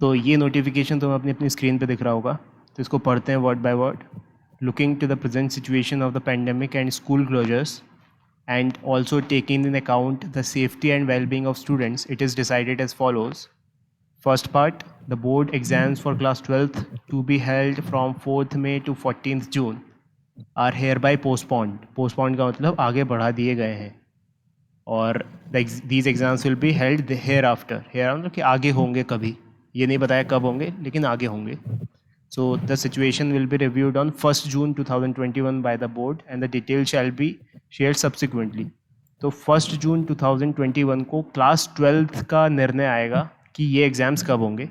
तो ये नोटिफिकेशन तुम्हें अपनी अपनी स्क्रीन पे दिख रहा होगा, तो इसको पढ़ते हैं word by word. Looking to the present situation of the pandemic and school closures and also taking in account the safety and well-being of students, it is decided as follows. First part, the board exams for class 12th to be held from 4th May to 14th June are hereby postponed. Postponed का मतलब आगे बढ़ा दिए गए हैं. और these exams will be held hereafter. Here मतलब कि आगे होंगे कभी, ये नहीं बताया कब होंगे लेकिन आगे होंगे. So the situation will be reviewed on 1st June 2021 by the board and the details shall be shared subsequently. तो 1st June 2021 को क्लास 12th का निर्णय आएगा कि ये एग्ज़ाम्स कब होंगे,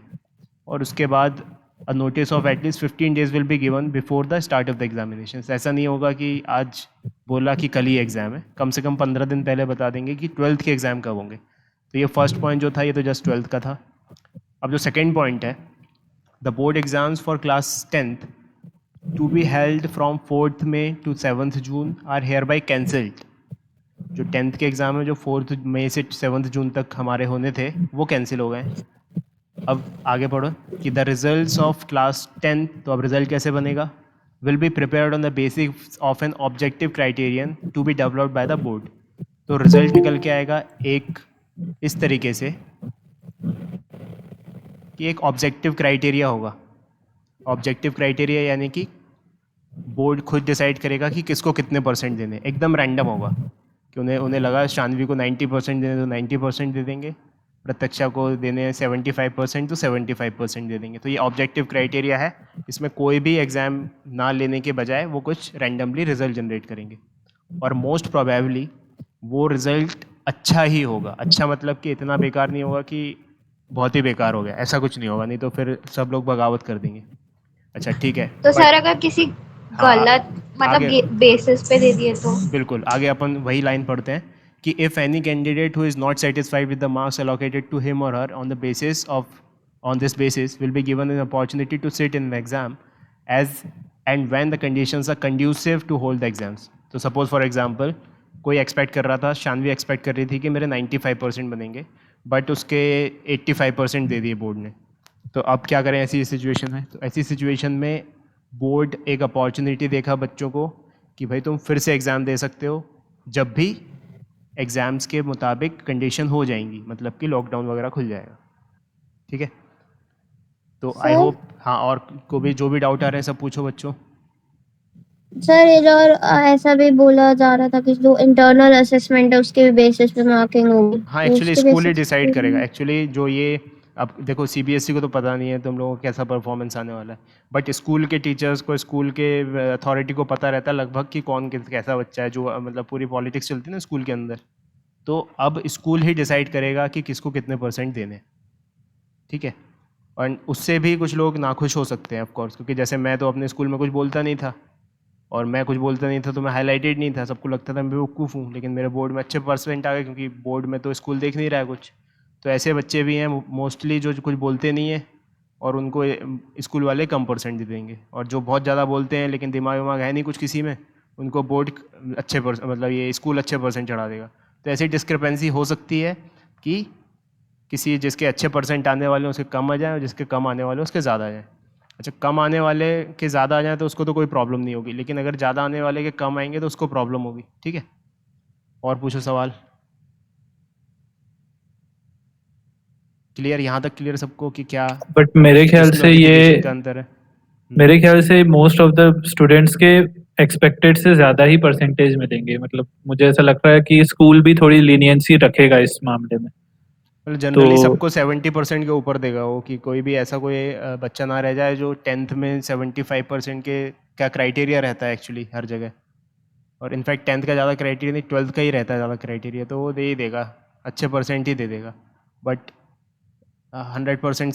और उसके बाद a notice of at least 15 days will be given before the start of the examination. ऐसा नहीं होगा कि आज बोला कि कल ही एग्ज़ाम है, कम से कम 15 दिन पहले बता देंगे कि 12th के एग्ज़ाम कब होंगे. तो ये फर्स्ट पॉइंट जो था ये तो जस्ट 12th का था. अब जो सेकेंड पॉइंट है, the board exams for class 10th to be held from 4th May to 7th June are hereby cancelled. जो 10th के एग्ज़ाम है जो 4th मई से 7th जून तक हमारे होने थे वो कैंसिल हो गए. अब आगे पढ़ो कि the results of class 10th, तो अब रिजल्ट कैसे बनेगा, will be prepared on the basis of an objective criterion to be developed by the board. तो रिजल्ट निकल के आएगा एक इस तरीके से कि एक ऑब्जेक्टिव क्राइटेरिया होगा. ऑब्जेक्टिव क्राइटेरिया यानी कि बोर्ड खुद डिसाइड करेगा कि किसको कितने परसेंट देने, एकदम रैंडम होगा कि उन्हें लगा शानवी को 90% देने तो 90% दे देंगे, प्रत्यक्षा को देने 75% तो 75% दे देंगे. तो ये ऑब्जेक्टिव क्राइटेरिया है, इसमें कोई भी एग्ज़ाम ना लेने के बजाय वो कुछ रैंडमली रिजल्ट जनरेट करेंगे, और मोस्ट प्रोबेबली वो रिज़ल्ट अच्छा ही होगा. अच्छा मतलब कि इतना बेकार नहीं होगा कि बहुत ही बेकार हो गया, ऐसा कुछ नहीं होगा, नहीं तो फिर सब लोग बगावत कर देंगे. अच्छा ठीक है, तो सर बट अगर किसी हाँ गलत आगे मतलब बेसिस पे दे दिए तो? बिल्कुल आगे अपन वही लाइन पढ़ते हैं कि if any candidate who is not satisfied with the marks allocated to him और her on the basis of on this basis will be given an opportunity to sit in the exam as and when the conditions are conducive to hold the exams. तो suppose for example कोई expect कर रहा था, Shanvi expect कर रही थी कि मेरे 95% बनेंगे, बट उसके 85% दे दिए बोर्ड ने. तो अब क्या करें ऐसी सिचुएशन में, तो ऐसी सिचुएशन में बोर्ड एक अपॉर्चुनिटी देखा बच्चों को कि भाई तुम फिर से एग्ज़ाम दे सकते हो जब भी एग्ज़ाम्स के मुताबिक कंडीशन हो जाएंगी, मतलब कि लॉकडाउन वगैरह खुल जाएगा. ठीक है, तो आई सर होप हाँ, और को भी जो भी डाउट आ रहे हैं सब पूछो बच्चों. सर इधर ऐसा भी बोला जा रहा था कि जो इंटरनल असेसमेंट है उसके भी बेसिस पे मार्किंग होगी, हाँ तो एक्चुअली उसके स्कूल ही बेसिस डिसाइड पे करेगा. एक्चुअली जो ये अब देखो सीबीएसई को तो पता नहीं है तुम लोगों को कैसा परफॉर्मेंस आने वाला है, बट स्कूल के टीचर्स को, स्कूल के अथॉरिटी को पता रहता है लगभग कि कौन कैसा बच्चा है, जो मतलब पूरी पॉलिटिक्स चलती है ना स्कूल के अंदर. तो अब स्कूल ही डिसाइड करेगा कि किसको कितने परसेंट देने. ठीक है, और उससे भी कुछ लोग नाखुश हो सकते हैं ऑफ कोर्स, क्योंकि जैसे मैं तो अपने स्कूल में कुछ बोलता नहीं था, और मैं कुछ बोलता नहीं था तो मैं हाईलाइटेड नहीं था, सबको लगता था मैं बेवकूफ़ हूँ, लेकिन मेरे बोर्ड में अच्छे परसेंट आ गए क्योंकि बोर्ड में तो स्कूल देख नहीं रहा है कुछ. तो ऐसे बच्चे भी हैं मोस्टली जो कुछ बोलते नहीं हैं और उनको स्कूल वाले कम परसेंट दे देंगे, और जो बहुत ज़्यादा बोलते हैं लेकिन दिमाग विमाग है नहीं कुछ किसी में, उनको बोर्ड अच्छे मतलब ये स्कूल अच्छे परसेंट चढ़ा देगा. तो ऐसी डिस्क्रिपेंसी हो सकती है कि किसी जिसके अच्छे परसेंट आने वाले हैं उसके कम आ जाए और जिसके कम आने वाले हैं उसके ज़्यादा आ जाए. अच्छा, कम आने वाले के ज़्यादा आ जाए तो उसको तो कोई प्रॉब्लम नहीं होगी, लेकिन अगर ज़्यादा आने वाले के कम आएंगे तो उसको प्रॉब्लम होगी. ठीक है, और पूछो सवाल. क्लियर, यहाँ तक क्लियर सबको कि क्या बट मेरे ख्याल किस से ये नोटिफिकेशन का अंतर है. मेरे ख्याल से मोस्ट ऑफ द स्टूडेंट्स के एक्सपेक्टेड से ज़्यादा ही परसेंटेज मिलेंगे. मतलब मुझे ऐसा लग रहा है कि स्कूल भी थोड़ी लीनियंसी रखेगा इस मामले में. मतलब तो जनरली सबको 70% के ऊपर देगा वो, कि कोई भी ऐसा कोई बच्चा ना रह जाए जो 10th में 75% के क्या क्राइटेरिया रहता है एक्चुअली हर जगह. और इनफैक्ट 10th का ज़्यादा क्राइटेरिया नहीं, 12th का ही रहता है ज़्यादा क्राइटेरिया, तो वो दे ही देगा, अच्छे परसेंट ही दे देगा. बट 100%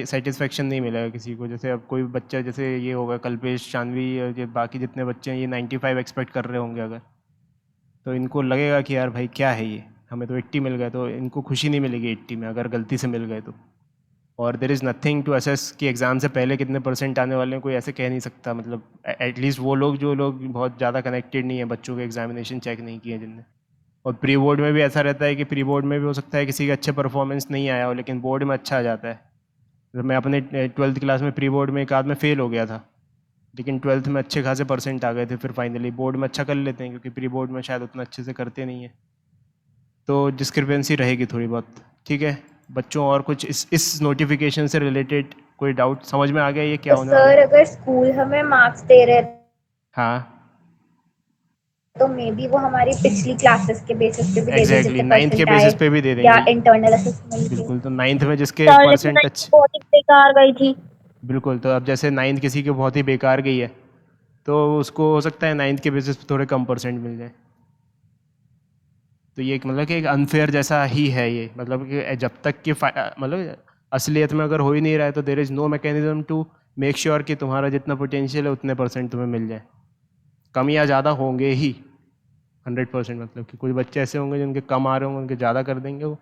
सेटिस्फैक्शन नहीं मिलेगा किसी को. जैसे अब कोई बच्चा, जैसे ये होगा कल्पेश, शानवी, और ये बाकी जितने बच्चे हैं ये 95 एक्सपेक्ट कर रहे होंगे अगर, तो इनको लगेगा कि यार भाई क्या है ये, हमें तो 80 मिल गए, तो इनको खुशी नहीं मिलेगी 80 में अगर गलती से मिल गए तो. और there is nothing to assess कि एग्ज़ाम से पहले कितने परसेंट आने वाले हैं, कोई ऐसे कह नहीं सकता. मतलब एटलीस्ट वो लोग जो लोग बहुत ज़्यादा कनेक्टेड नहीं है बच्चों के एग्जामिनेशन चेक नहीं किए जिनने. और प्री बोर्ड में भी ऐसा रहता है कि प्री बोर्ड में भी हो सकता है किसी का अच्छे परफॉर्मेंस नहीं आया हो लेकिन बोर्ड में अच्छा आ जाता है. मैं अपने 12th क्लास में प्री बोर्ड में एक आध में फेल हो गया था, लेकिन 12th में अच्छे खासे परसेंट आ गए थे, फिर फाइनली बोर्ड में अच्छा कर लेते हैं, क्योंकि प्री बोर्ड में शायद उतना अच्छे से करते नहीं है, तो डिस्क्रिपेंसी रहेगी थोड़ी बहुत। ठीक है बच्चों, और कुछ इस नोटिफिकेशन से रिलेटेड कोई डाउट समझ में आ गया ये क्या तो होने वाला सर है? अगर स्कूल हमें मार्क्स दे रहे हाँ तो मे बी वो हमारी पिछली क्लासेस के बेसिस पे भी दे दे एग्जैक्टली, जितने 9th के परसेंट आए, बेसिस पे भी दे या देंगे। इंटरनल असेसमेंट के। बिल्कुल, तो 9th में जिसके सर लेकिन परसेंट 9th अच्छे, बहुत ही बेकार गई थी। बिल्कुल, तो अब जैसे 9th किसी की बहुत ही बेकार गई है, तो उसको हो सकता है 9th के बेसिस पे थोड़े कम परसेंट मिल जाए। तो ये मतलब कि एक अनफेयर जैसा ही है ये, मतलब कि जब तक कि मतलब असलियत में अगर हो ही नहीं रहा है, तो there is no mechanism to make sure कि तुम्हारा जितना पोटेंशियल है उतने परसेंट तुम्हें मिल जाए। कम या ज़्यादा होंगे ही 100%, मतलब कि कुछ बच्चे ऐसे होंगे जिनके कम आ रहे होंगे, उनके ज़्यादा कर देंगे वो,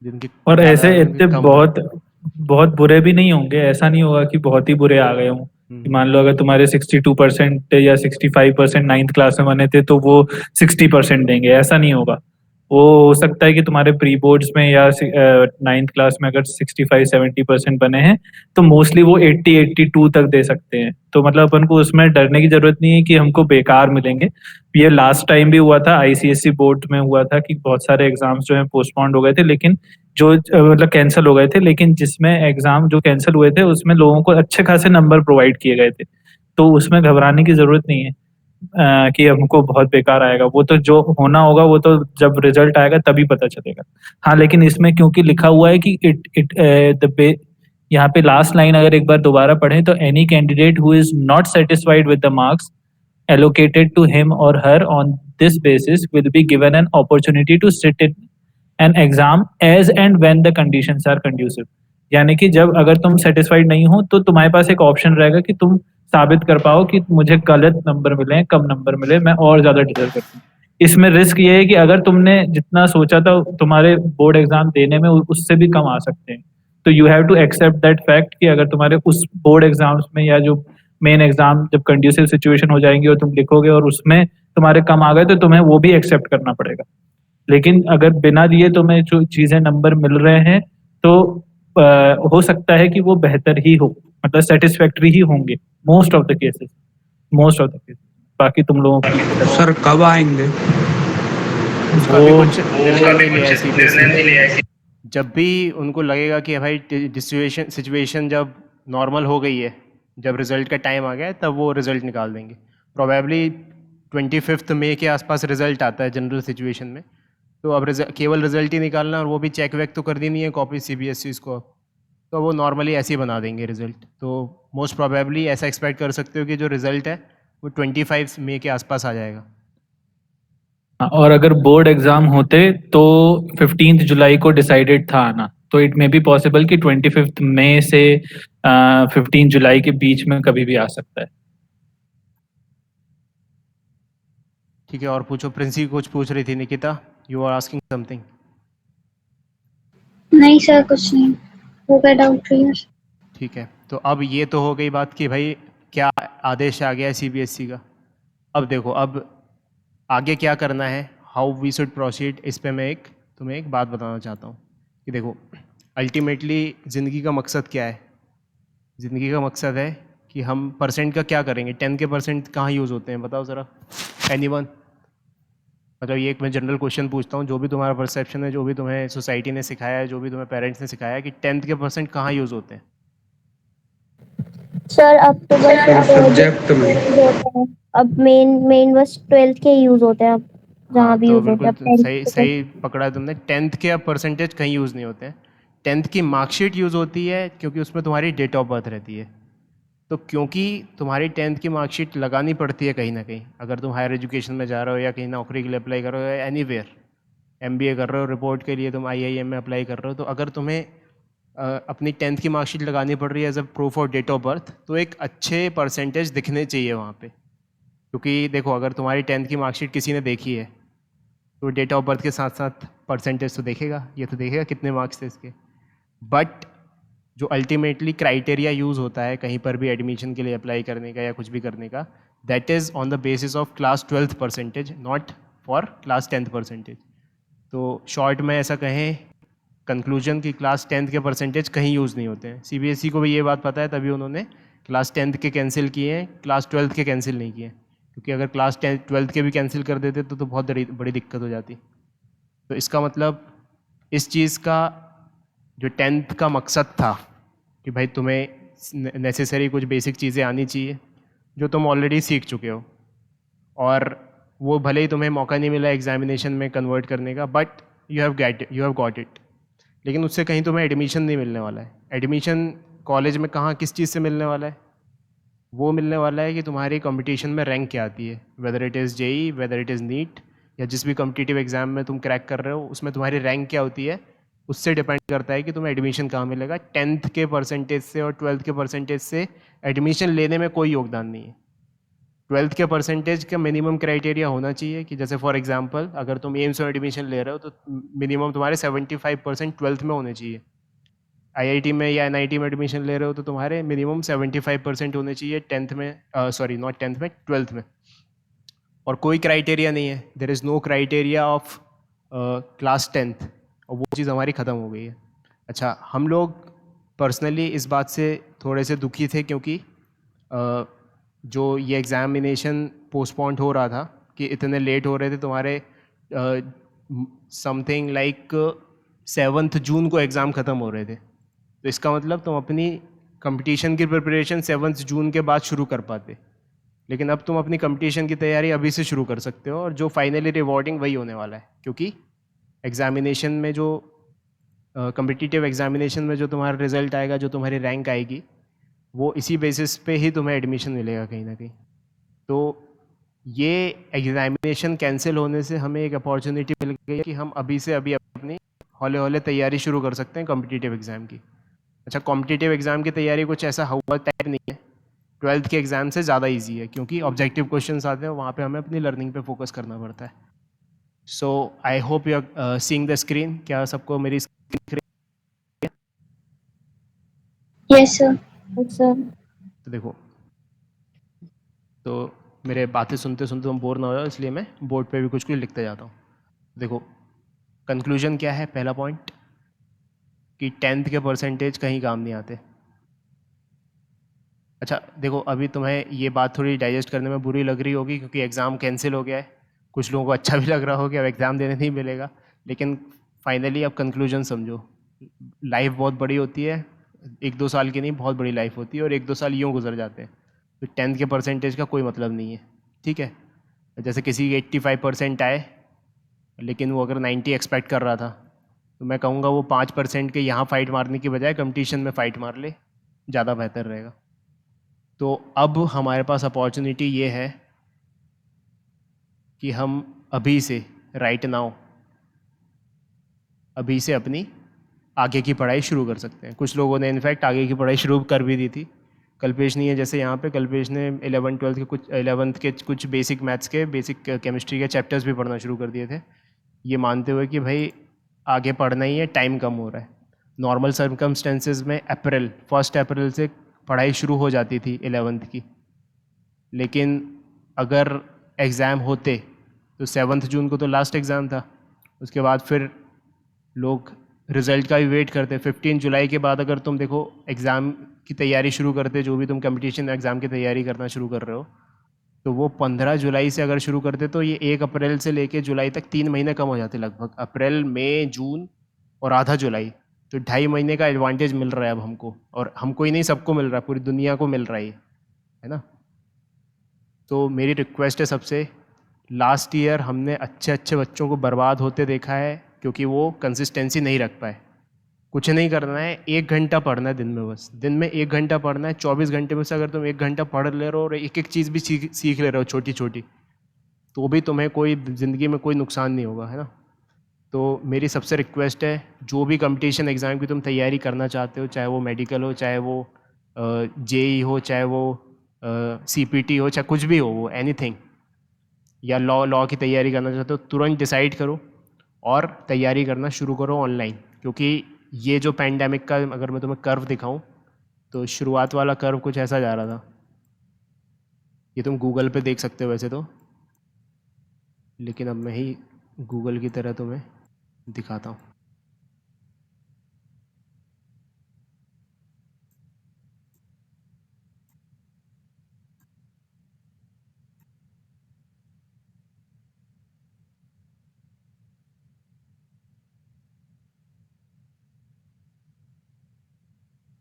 जिनके और ज़्यादा आ ऐसे रहे होंगे इतने कम कर बहुत बहुत बुरे भी नहीं होंगे, ऐसा नहीं होगा कि बहुत ही बुरे आ गए हों कि मान लो अगर तुम्हारे 62% या 65% 9th क्लास में बने थे तो वो 60% देंगे, ऐसा नहीं होगा। वो हो सकता है कि तुम्हारे प्री बोर्ड्स में या 9th क्लास में अगर 65-70% बने हैं तो मोस्टली वो 80-82 तक दे सकते हैं। तो मतलब अपन को उसमें डरने की जरूरत नहीं है कि हमको बेकार मिलेंगे। ये लास्ट टाइम भी हुआ था, आईसीएसई बोर्ड में हुआ था कि बहुत सारे एग्जाम्स जो है पोस्टपोन्ड हो गए थे, लेकिन जो मतलब कैंसिल हो गए थे, लेकिन जिसमें एग्जाम जो कैंसिल हुए थे उसमें लोगों को अच्छे खासे नंबर प्रोवाइड किए गए थे। तो उसमें घबराने की जरूरत नहीं है कि हमको बहुत बेकार आएगा। वो तो जो होना होगा वो तो जब रिजल्ट आएगा तभी पता चलेगा। हाँ, लेकिन इसमें क्योंकि लिखा हुआ है कि इट इट द यहाँ पे लास्ट लाइन अगर एक बार दोबारा पढ़ें तो any candidate who is not satisfied with the marks allocated to him or her on this basis will be given an opportunity to sit in an exam as and when the conditions are conducive। यानी कि जब अगर तुम satisfied नहीं हो तो तुम्हारे पास एक ऑप्शन रहेगा कि तुम साबित कर पाओ कि मुझे गलत नंबर मिले हैं, कम नंबर मिले, मैं और ज्यादा डिजर्व करती हूँ। इसमें रिस्क ये है कि अगर तुमने जितना सोचा था तुम्हारे बोर्ड एग्जाम देने में उससे भी कम आ सकते हैं। तो you have to accept that fact कि अगर तुम्हारे उस बोर्ड एग्जाम्स में या जो मेन एग्जाम जब कंड्यूसिव सिचुएशन हो जाएंगी और तुम लिखोगे और उसमें तुम्हारे कम आ गए तो तुम्हें वो भी एक्सेप्ट करना पड़ेगा। लेकिन अगर बिना दिए तुम्हें जो चीजें नंबर मिल रहे हैं तो हो सकता है कि वो बेहतर ही हो, मतलब सेटिस्फैक्ट्री ही होंगे most of the cases, most of the cases. बाकी तुम लोगों की सर कब आएंगे? उसका भी कुछ निर्णय नहीं लिया है सीबीएसई ने। जब भी उनको लगेगा कि भाई सिचुएशन जब नॉर्मल हो गई है, जब रिज़ल्ट का टाइम आ गया है, तब वो रिज़ल्ट निकाल देंगे। प्रोबेबली 25 मई के आसपास रिज़ल्ट आता है जनरल सिचुएशन में, तो अब केवल रिज़ल्ट ही निकालना, और वो भी चेक वेक तो कर दी नहीं है कॉपी सीबीएसई को, तो वो नॉर्मली ऐसे ही बना देंगे रिज़ल्ट। तो मोस्ट प्रोबेबली ऐसा एक्सपेक्ट कर सकते हो कि जो रिज़ल्ट है वो 25 मई के आसपास आ जाएगा। और अगर बोर्ड एग्जाम होते तो 15 जुलाई को डिसाइडेड था आना, तो इट मे बी पॉसिबल कि 25 मई से 15 जुलाई के बीच में कभी भी आ सकता है। ठीक है, और पूछो। प्रिंसी कुछ पूछ रही थी। Nikita, you are asking something. नहीं सर कुछ नहीं, हो गया डाउट क्लियर। ठीक है, तो अब ये तो हो गई बात कि भाई क्या आदेश आ गया है सीबीएसई का। अब देखो, अब आगे क्या करना है, हाउ वी शुड प्रोसीड, इस पे मैं तुम्हें एक बात बताना चाहता हूँ कि देखो, अल्टीमेटली ज़िंदगी का मकसद क्या है। ज़िंदगी का मकसद है कि हम परसेंट का क्या करेंगे। 10 के परसेंट कहाँ यूज़ होते हैं, बताओ ज़रा, एनीवन। मतलब ये एक मैं जनरल क्वेश्चन पूछता हूँ, जो भी तुम्हारा परसेप्शन है, जो भी तुम्हें सोसाइटी ने सिखाया है, जो भी तुम्हें पेरेंट्स ने सिखाया है, कि 10th के परसेंट कहाँ यूज़ होते हैं। सर अब तो बस सब्जेक्ट में। अब मेन बस 12th के यूज होते हैं, अब जहाँ हाँ, भी तो यूज होते हैं। बिल्कुल अब 10th सही के तो सही पकड़ा है तुमने। 10th के अब परसेंटेज कहीं यूज़ नहीं होते हैं। 10th की मार्कशीट यूज़ होती है, क्योंकि उसमें तुम्हारी डेट ऑफ बर्थ रहती है। तो क्योंकि तुम्हारी 10th की मार्कशीट लगानी पड़ती है कहीं ना कहीं, अगर तुम हायर एजुकेशन में जा रहे हो या कहीं नौकरी के लिए अप्लाई कर रहे हो या एनीवेयर, एमबीए कर रहे हो, रिपोर्ट के लिए तुम आईआईएम में अप्लाई कर रहे हो, तो अगर तुम्हें अपनी 10th की मार्कशीट लगानी पड़ रही है as a proof of date of birth, तो एक अच्छे परसेंटेज दिखने चाहिए वहाँ पे। क्योंकि देखो, अगर तुम्हारी 10th की मार्कशीट किसी ने देखी है तो डेट ऑफ बर्थ के साथ साथ परसेंटेज तो देखेगा, ये तो देखेगा कितने मार्क्स थे इसके। बट जो अल्टीमेटली क्राइटेरिया यूज़ होता है कहीं पर भी एडमिशन के लिए अप्लाई करने का या कुछ भी करने का, that is on the basis of class 12th percentage, not for class 10th percentage. तो शॉर्ट में ऐसा कहें, कंक्लूजन की क्लास 10th के परसेंटेज कहीं यूज़ नहीं होते हैं। सीबीएसई को भी ये बात पता है, तभी उन्होंने क्लास 10th के कैंसिल किए हैं, क्लास 12th के कैंसिल नहीं किए, क्योंकि अगर क्लास 12th के भी कैंसिल कर देते तो बहुत बड़ी दिक्कत हो जाती। तो इसका मतलब इस चीज़ का जो 10th का मकसद था कि भाई तुम्हें नेसेसरी कुछ बेसिक चीज़ें आनी चाहिए जो तुम ऑलरेडी सीख चुके हो, और वो भले ही तुम्हें मौका नहीं मिला एग्जामिनेशन में कन्वर्ट करने का, but you have got it. लेकिन उससे कहीं तुम्हें एडमिशन नहीं मिलने वाला है। एडमिशन कॉलेज में कहाँ किस चीज़ से मिलने वाला है? वो मिलने वाला है कि तुम्हारी कंपटीशन में रैंक क्या आती है, whether it is JEE, whether it is NEET, या जिस भी कॉम्पिटिटिव एग्जाम में तुम क्रैक कर रहे हो उसमें तुम्हारी रैंक क्या होती है, उससे डिपेंड करता है कि तुम्हें एडमिशन कहाँ मिलेगा। 10th के परसेंटेज से और 12th के परसेंटेज से एडमिशन लेने में कोई योगदान नहीं है। 12th के परसेंटेज का मिनिमम क्राइटेरिया होना चाहिए कि जैसे फॉर एग्जांपल अगर तुम एम्स में एडमिशन ले रहे हो तो मिनिमम तुम्हारे 75% 12th में होने चाहिए। आईआईटी में या एनआईटी में एडमिशन ले रहे हो तो तुम्हारे मिनिमम 75% होने चाहिए 10th में, सॉरी नॉट 10th में, 12th में। और कोई क्राइटेरिया नहीं है, there is no criteria of class 10th, और वो चीज़ हमारी ख़त्म हो गई है। अच्छा, हम लोग पर्सनली इस बात से थोड़े से दुखी थे क्योंकि जो ये एग्ज़ामिनेशन पोस्टपोन्ड हो रहा था कि इतने लेट हो रहे थे तुम्हारे, समथिंग लाइक 7 जून को एग्ज़ाम ख़त्म हो रहे थे। तो इसका मतलब तुम अपनी कंपटीशन की प्रिपरेशन 7 जून के बाद शुरू कर पाते, लेकिन अब तुम अपनी कंपटीशन की तैयारी अभी से शुरू कर सकते हो, और जो फाइनली रिवॉर्डिंग वही होने वाला है, क्योंकि एग्ज़ामिनेशन में जो कम्पिटिटिव एग्ज़ामिनेशन में जो तुम्हारा रिज़ल्ट आएगा, जो तुम्हारी रैंक आएगी, वो इसी बेसिस पे ही तुम्हें एडमिशन मिलेगा कहीं ना कहीं। तो ये एग्ज़ामिनेशन कैंसिल होने से हमें एक अपॉर्चुनिटी मिल गई है कि हम अभी से अभी अपनी हौले हौले तैयारी शुरू कर सकते हैं कॉम्पिटिटिव एग्ज़ाम की। अच्छा, कॉम्पिटिटिव एग्ज़ाम की तैयारी कुछ ऐसा हुआ टाइप नहीं है, 12th के एग्ज़ाम से ज़्यादा ईजी है, क्योंकि ऑब्जेक्टिव क्वेश्चंस आते हैं, वहाँ पे हमें अपनी लर्निंग पे फोकस करना पड़ता है। So I hope you are seeing the screen. क्या सबको मेरी स्क्रीन दिख रही यस सर। अच्छा, है? तो देखो, तो मेरे बातें सुनते सुनते तुम बोर ना हो जाओ, इसलिए मैं बोर्ड पे भी कुछ कुछ लिखते जाता हूँ। देखो, कंक्लूजन क्या है? पहला पॉइंट कि 10th के परसेंटेज कहीं काम नहीं आते। अच्छा देखो, अभी तुम्हें ये बात थोड़ी डाइजेस्ट करने में बुरी लग रही होगी क्योंकि एग्ज़ाम कैंसिल हो गया है, कुछ लोगों को अच्छा भी लग रहा होगा अब एग्ज़ाम देने नहीं मिलेगा, लेकिन फाइनली अब कंक्लूजन समझो। लाइफ बहुत बड़ी होती है, 1-2 साल की नहीं, बहुत बड़ी लाइफ होती है, और 1-2 साल यूँ गुजर जाते हैं। तो 10th के परसेंटेज का कोई मतलब नहीं है, ठीक है? जैसे किसी के 85% आए, लेकिन वो अगर 90 एक्सपेक्ट कर रहा था, तो मैं कहूँगा वो 5% के यहाँ फ़ाइट मारने की बजाय कंपटीशन में फ़ाइट मार ले, ज़्यादा बेहतर रहेगा। तो अब हमारे पास अपॉर्चुनिटी ये है कि हम अभी से, राइट नाउ, अभी से अपनी आगे की पढ़ाई शुरू कर सकते हैं। कुछ लोगों ने इनफैक्ट आगे की पढ़ाई शुरू कर भी दी थी। कल्पेश नहीं है जैसे यहाँ पे, कल्पेश ने 11th के कुछ 11th के कुछ बेसिक मैथ्स के, बेसिक केमिस्ट्री के चैप्टर्स भी पढ़ना शुरू कर दिए थे, ये मानते हुए कि भाई आगे पढ़ना ही है, टाइम कम हो रहा है। नॉर्मल सर्कमस्टेंसेज में 1 अप्रैल से पढ़ाई शुरू हो जाती थी 11th की, लेकिन अगर एग्ज़ाम होते तो 7 जून को तो लास्ट एग्ज़ाम था, उसके बाद फिर लोग रिज़ल्ट का भी वेट करते। 15 जुलाई के बाद अगर तुम देखो एग्ज़ाम की तैयारी शुरू करते, जो भी तुम कंपटीशन एग्ज़ाम की तैयारी करना शुरू कर रहे हो, तो वो 15 जुलाई से अगर शुरू करते तो ये 1 अप्रैल से लेके जुलाई तक 3 महीने कम हो जाते लगभग। अप्रैल, मई, जून और आधा जुलाई, तो 2.5 महीने का एडवांटेज मिल रहा है अब हमको, और हमको ही नहीं सबको मिल रहा है, पूरी दुनिया को मिल रहा है ना? तो मेरी रिक्वेस्ट है सबसे, लास्ट ईयर हमने अच्छे अच्छे बच्चों को बर्बाद होते देखा है क्योंकि वो कंसिस्टेंसी नहीं रख पाए। कुछ नहीं करना है, 1 घंटा पढ़ना है दिन में, बस दिन में 1 घंटा पढ़ना है। 24 घंटे में से अगर तुम 1 घंटा पढ़ ले रहे हो और एक एक चीज़ भी सीख ले रहे हो छोटी छोटी, तो भी तुम्हें कोई ज़िंदगी में कोई नुकसान नहीं होगा, है ना? तो मेरी सबसे रिक्वेस्ट है, जो भी कंपटीशन एग्ज़ाम की तुम तैयारी करना चाहते हो, चाहे वो मेडिकल हो, चाहे वो जेई हो, चाहे वो सीपीटी हो, चाहे कुछ भी हो, वो एनीथिंग, या लॉ की तैयारी करना चाहते हो, तुरंत डिसाइड करो और तैयारी करना शुरू करो ऑनलाइन। क्योंकि ये जो पैंडेमिक का, अगर मैं तुम्हें कर्व दिखाऊं, तो शुरुआत वाला कर्व कुछ ऐसा जा रहा था। ये तुम गूगल पे देख सकते हो वैसे तो, लेकिन अब मैं ही गूगल की तरह तुम्हें दिखाता हूँ।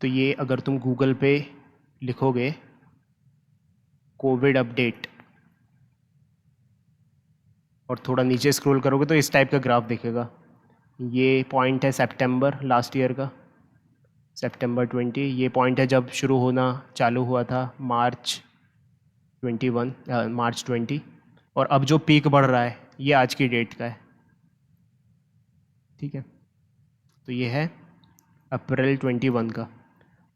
तो ये अगर तुम गूगल पे लिखोगे कोविड अपडेट और थोड़ा नीचे स्क्रॉल करोगे तो इस टाइप का ग्राफ दिखेगा। ये पॉइंट है सितंबर लास्ट ईयर का, सितंबर 20। ये पॉइंट है जब शुरू होना चालू हुआ था, मार्च 20। और अब जो पीक बढ़ रहा है ये आज की डेट का है, ठीक है। तो ये है अप्रैल 21 का।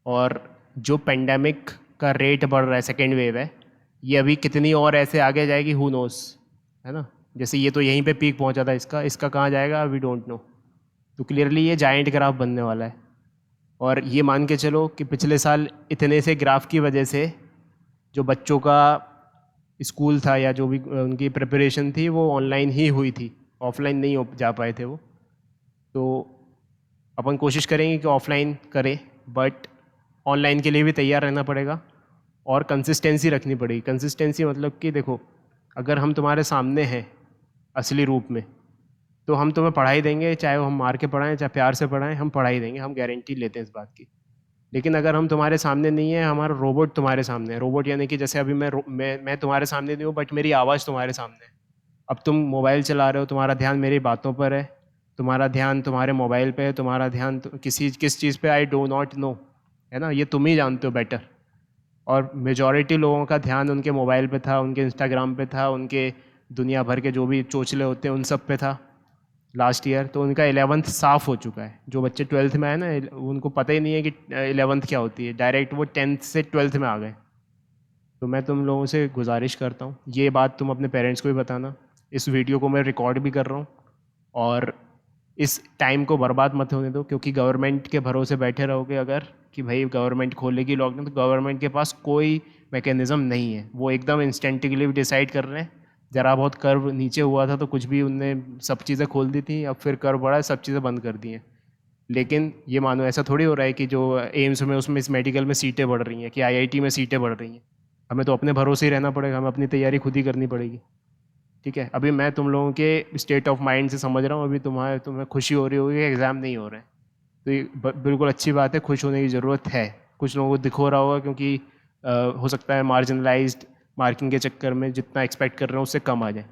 और जो पेंडेमिक का रेट बढ़ रहा है, सेकेंड वेव है, ये अभी कितनी और ऐसे आगे जाएगी, हु नोस, है ना। जैसे ये तो यहीं पे पीक पहुंचा था, इसका कहाँ जाएगा वी डोंट नो। तो क्लियरली ये जाइंट ग्राफ बनने वाला है। और ये मान के चलो कि पिछले साल इतने से ग्राफ की वजह से जो बच्चों का स्कूल था या जो भी उनकी प्रिपरेशन थी वो ऑनलाइन ही हुई थी, ऑफलाइन नहीं जा पाए थे वो। तो अपन कोशिश करेंगे कि ऑफलाइन करें, बट ऑनलाइन के लिए भी तैयार रहना पड़ेगा और कंसिस्टेंसी रखनी पड़ेगी। कंसिस्टेंसी मतलब कि देखो, अगर हम तुम्हारे सामने हैं असली रूप में तो हम तुम्हें पढ़ाई देंगे, चाहे वो हम मार के पढ़ाएं चाहे प्यार से पढ़ाएं, हम पढ़ाई देंगे, हम गारंटी लेते हैं इस बात की। लेकिन अगर हम तुम्हारे सामने नहीं है, हमारा रोबोट तुम्हारे सामने है, रोबोट यानी कि जैसे अभी मैं तुम्हारे सामने नहीं हूँ बट मेरी आवाज़ तुम्हारे सामने है। अब तुम मोबाइल चला रहे हो, तुम्हारा ध्यान मेरी बातों पर है, तुम्हारा ध्यान तुम्हारे मोबाइल पे है, तुम्हारा ध्यान किस चीज़ पे, आई डो नॉट नो, है ना, ये तुम ही जानते हो बेटर। और मेजॉरिटी लोगों का ध्यान उनके मोबाइल पे था, उनके इंस्टाग्राम पे था, उनके दुनिया भर के जो भी चोचले होते हैं उन सब पे था लास्ट ईयर। तो उनका 11th साफ़ हो चुका है। जो बच्चे 12th में आए ना, उनको पता ही नहीं है कि 11th क्या होती है, डायरेक्ट वो 10th से 12th में आ गए। तो मैं तुम लोगों से गुजारिश करता हूँ, ये बात तुम अपने पेरेंट्स को भी बताना। इस वीडियो को मैं रिकॉर्ड भी कर रहा हूँ और इस टाइम को बर्बाद मत होने दो, क्योंकि गवर्नमेंट के भरोसे बैठे रहोगे अगर कि भाई गवर्नमेंट खोलेगी लॉकडाउन, तो गवर्नमेंट के पास कोई मैकेनिज़्म नहीं है। वो एकदम इंस्टेंटिकली डिसाइड कर रहे हैं। ज़रा बहुत कर्व नीचे हुआ था तो कुछ भी उनने सब चीज़ें खोल दी थी, अब फिर कर्व बढ़ा, सब चीज़ें बंद कर दी हैं। लेकिन ये मानो ऐसा थोड़ी हो रहा है कि जो एम्स में उसमें इस मेडिकल में सीटें बढ़ रही हैं, कि आईआईटी में सीटें बढ़ रही हैं। हमें तो अपने भरोसे ही रहना पड़ेगा, हमें अपनी तैयारी खुद ही करनी पड़ेगी, ठीक है। अभी मैं तुम लोगों के स्टेट ऑफ माइंड से समझ रहा हूँ। अभी तुम्हें खुशी हो रही होगी कि एग्ज़ाम नहीं हो रहे हैं, तो ये बिल्कुल अच्छी बात है, खुश होने की ज़रूरत है। कुछ लोगों को दिख हो रहा होगा क्योंकि हो सकता है मार्जिनलाइज्ड मार्किंग के चक्कर में जितना एक्सपेक्ट कर रहे हैं उससे कम आ जाए।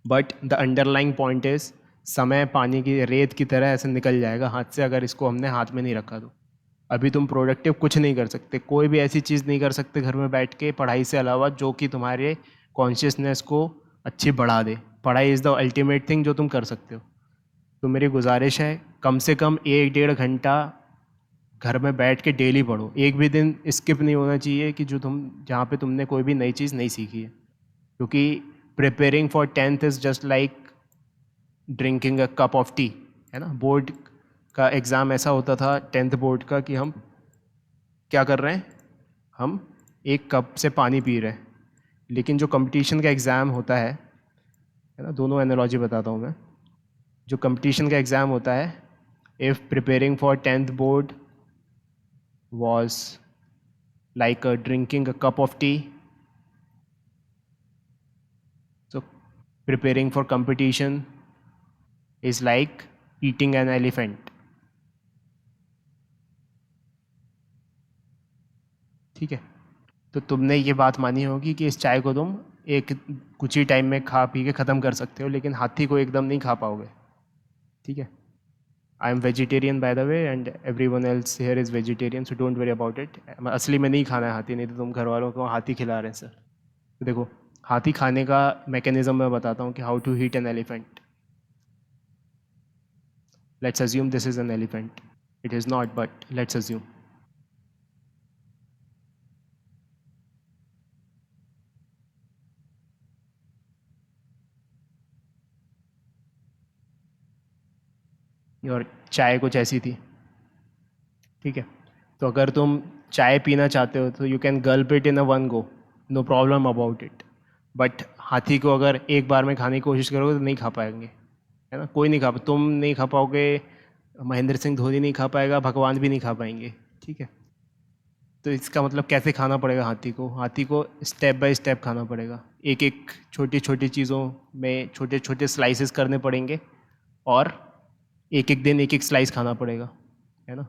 But the underlying point is, समय पानी की रेत की तरह ऐसे निकल जाएगा हाथ से अगर इसको हमने हाथ में नहीं रखा तो। अभी तुम प्रोडक्टिव कुछ नहीं कर सकते, कोई भी ऐसी चीज़ नहीं कर सकते घर में बैठ के पढ़ाई से अलावा जो कि तुम्हारे कॉन्शियसनेस को अच्छी बढ़ा दे। पढ़ाई इज़ द अल्टीमेट थिंग जो तुम कर सकते हो। तो मेरी गुजारिश है, कम से कम 1-1.5 घंटा घर में बैठ के डेली पढ़ो। एक भी दिन स्किप नहीं होना चाहिए कि जहाँ पे तुमने कोई भी नई चीज़ नहीं सीखी है। क्योंकि preparing for 10th is just like drinking a cup of T, है ना। बोर्ड का एग्ज़ाम ऐसा होता था 10th बोर्ड का कि हम क्या कर रहे हैं, हम एक कप से पानी पी रहे हैं। लेकिन जो कंपटीशन का एग्ज़ाम होता है ना, दोनों एनालॉजी बताता हूँ मैं। जो कंपटीशन का एग्ज़ाम होता है, if preparing for 10th board was like drinking a cup of tea, so preparing for competition is like eating an elephant, ठीक है। तो तुमने ये बात मानी होगी कि इस चाय को तुम एक कुछ ही टाइम में खा पी के ख़त्म कर सकते हो, लेकिन हाथी को एकदम नहीं खा पाओगे, ठीक है। I am vegetarian by the way and everyone else here is vegetarian, so don't worry about it. असली में नहीं खाना है हाथी, नहीं तो तुम घर वालों को हाथी खिला रहे हैं सर। तो देखो, हाथी खाने का मैकेनिज़्म मैं बताता हूँ कि how to eat an elephant. Let's assume this is an elephant, it is not but let's assume. और चाय कुछ ऐसी थी, ठीक है। तो अगर तुम चाय पीना चाहते हो तो you can gulp it in a one go, no problem about it. But हाथी को अगर एक बार में खाने की कोशिश करोगे तो नहीं खा पाएंगे, है ना। कोई नहीं खा, तुम नहीं खा पाओगे, महेंद्र सिंह धोनी नहीं खा पाएगा, भगवान भी नहीं खा पाएंगे, ठीक है। तो इसका मतलब कैसे खाना पड़ेगा हाथी को? हाथी को स्टेप बाय स्टेप खाना पड़ेगा। एक एक छोटी छोटी चीज़ों में छोटे छोटे स्लाइसेस करने पड़ेंगे और एक एक दिन एक एक स्लाइस खाना पड़ेगा, है ना।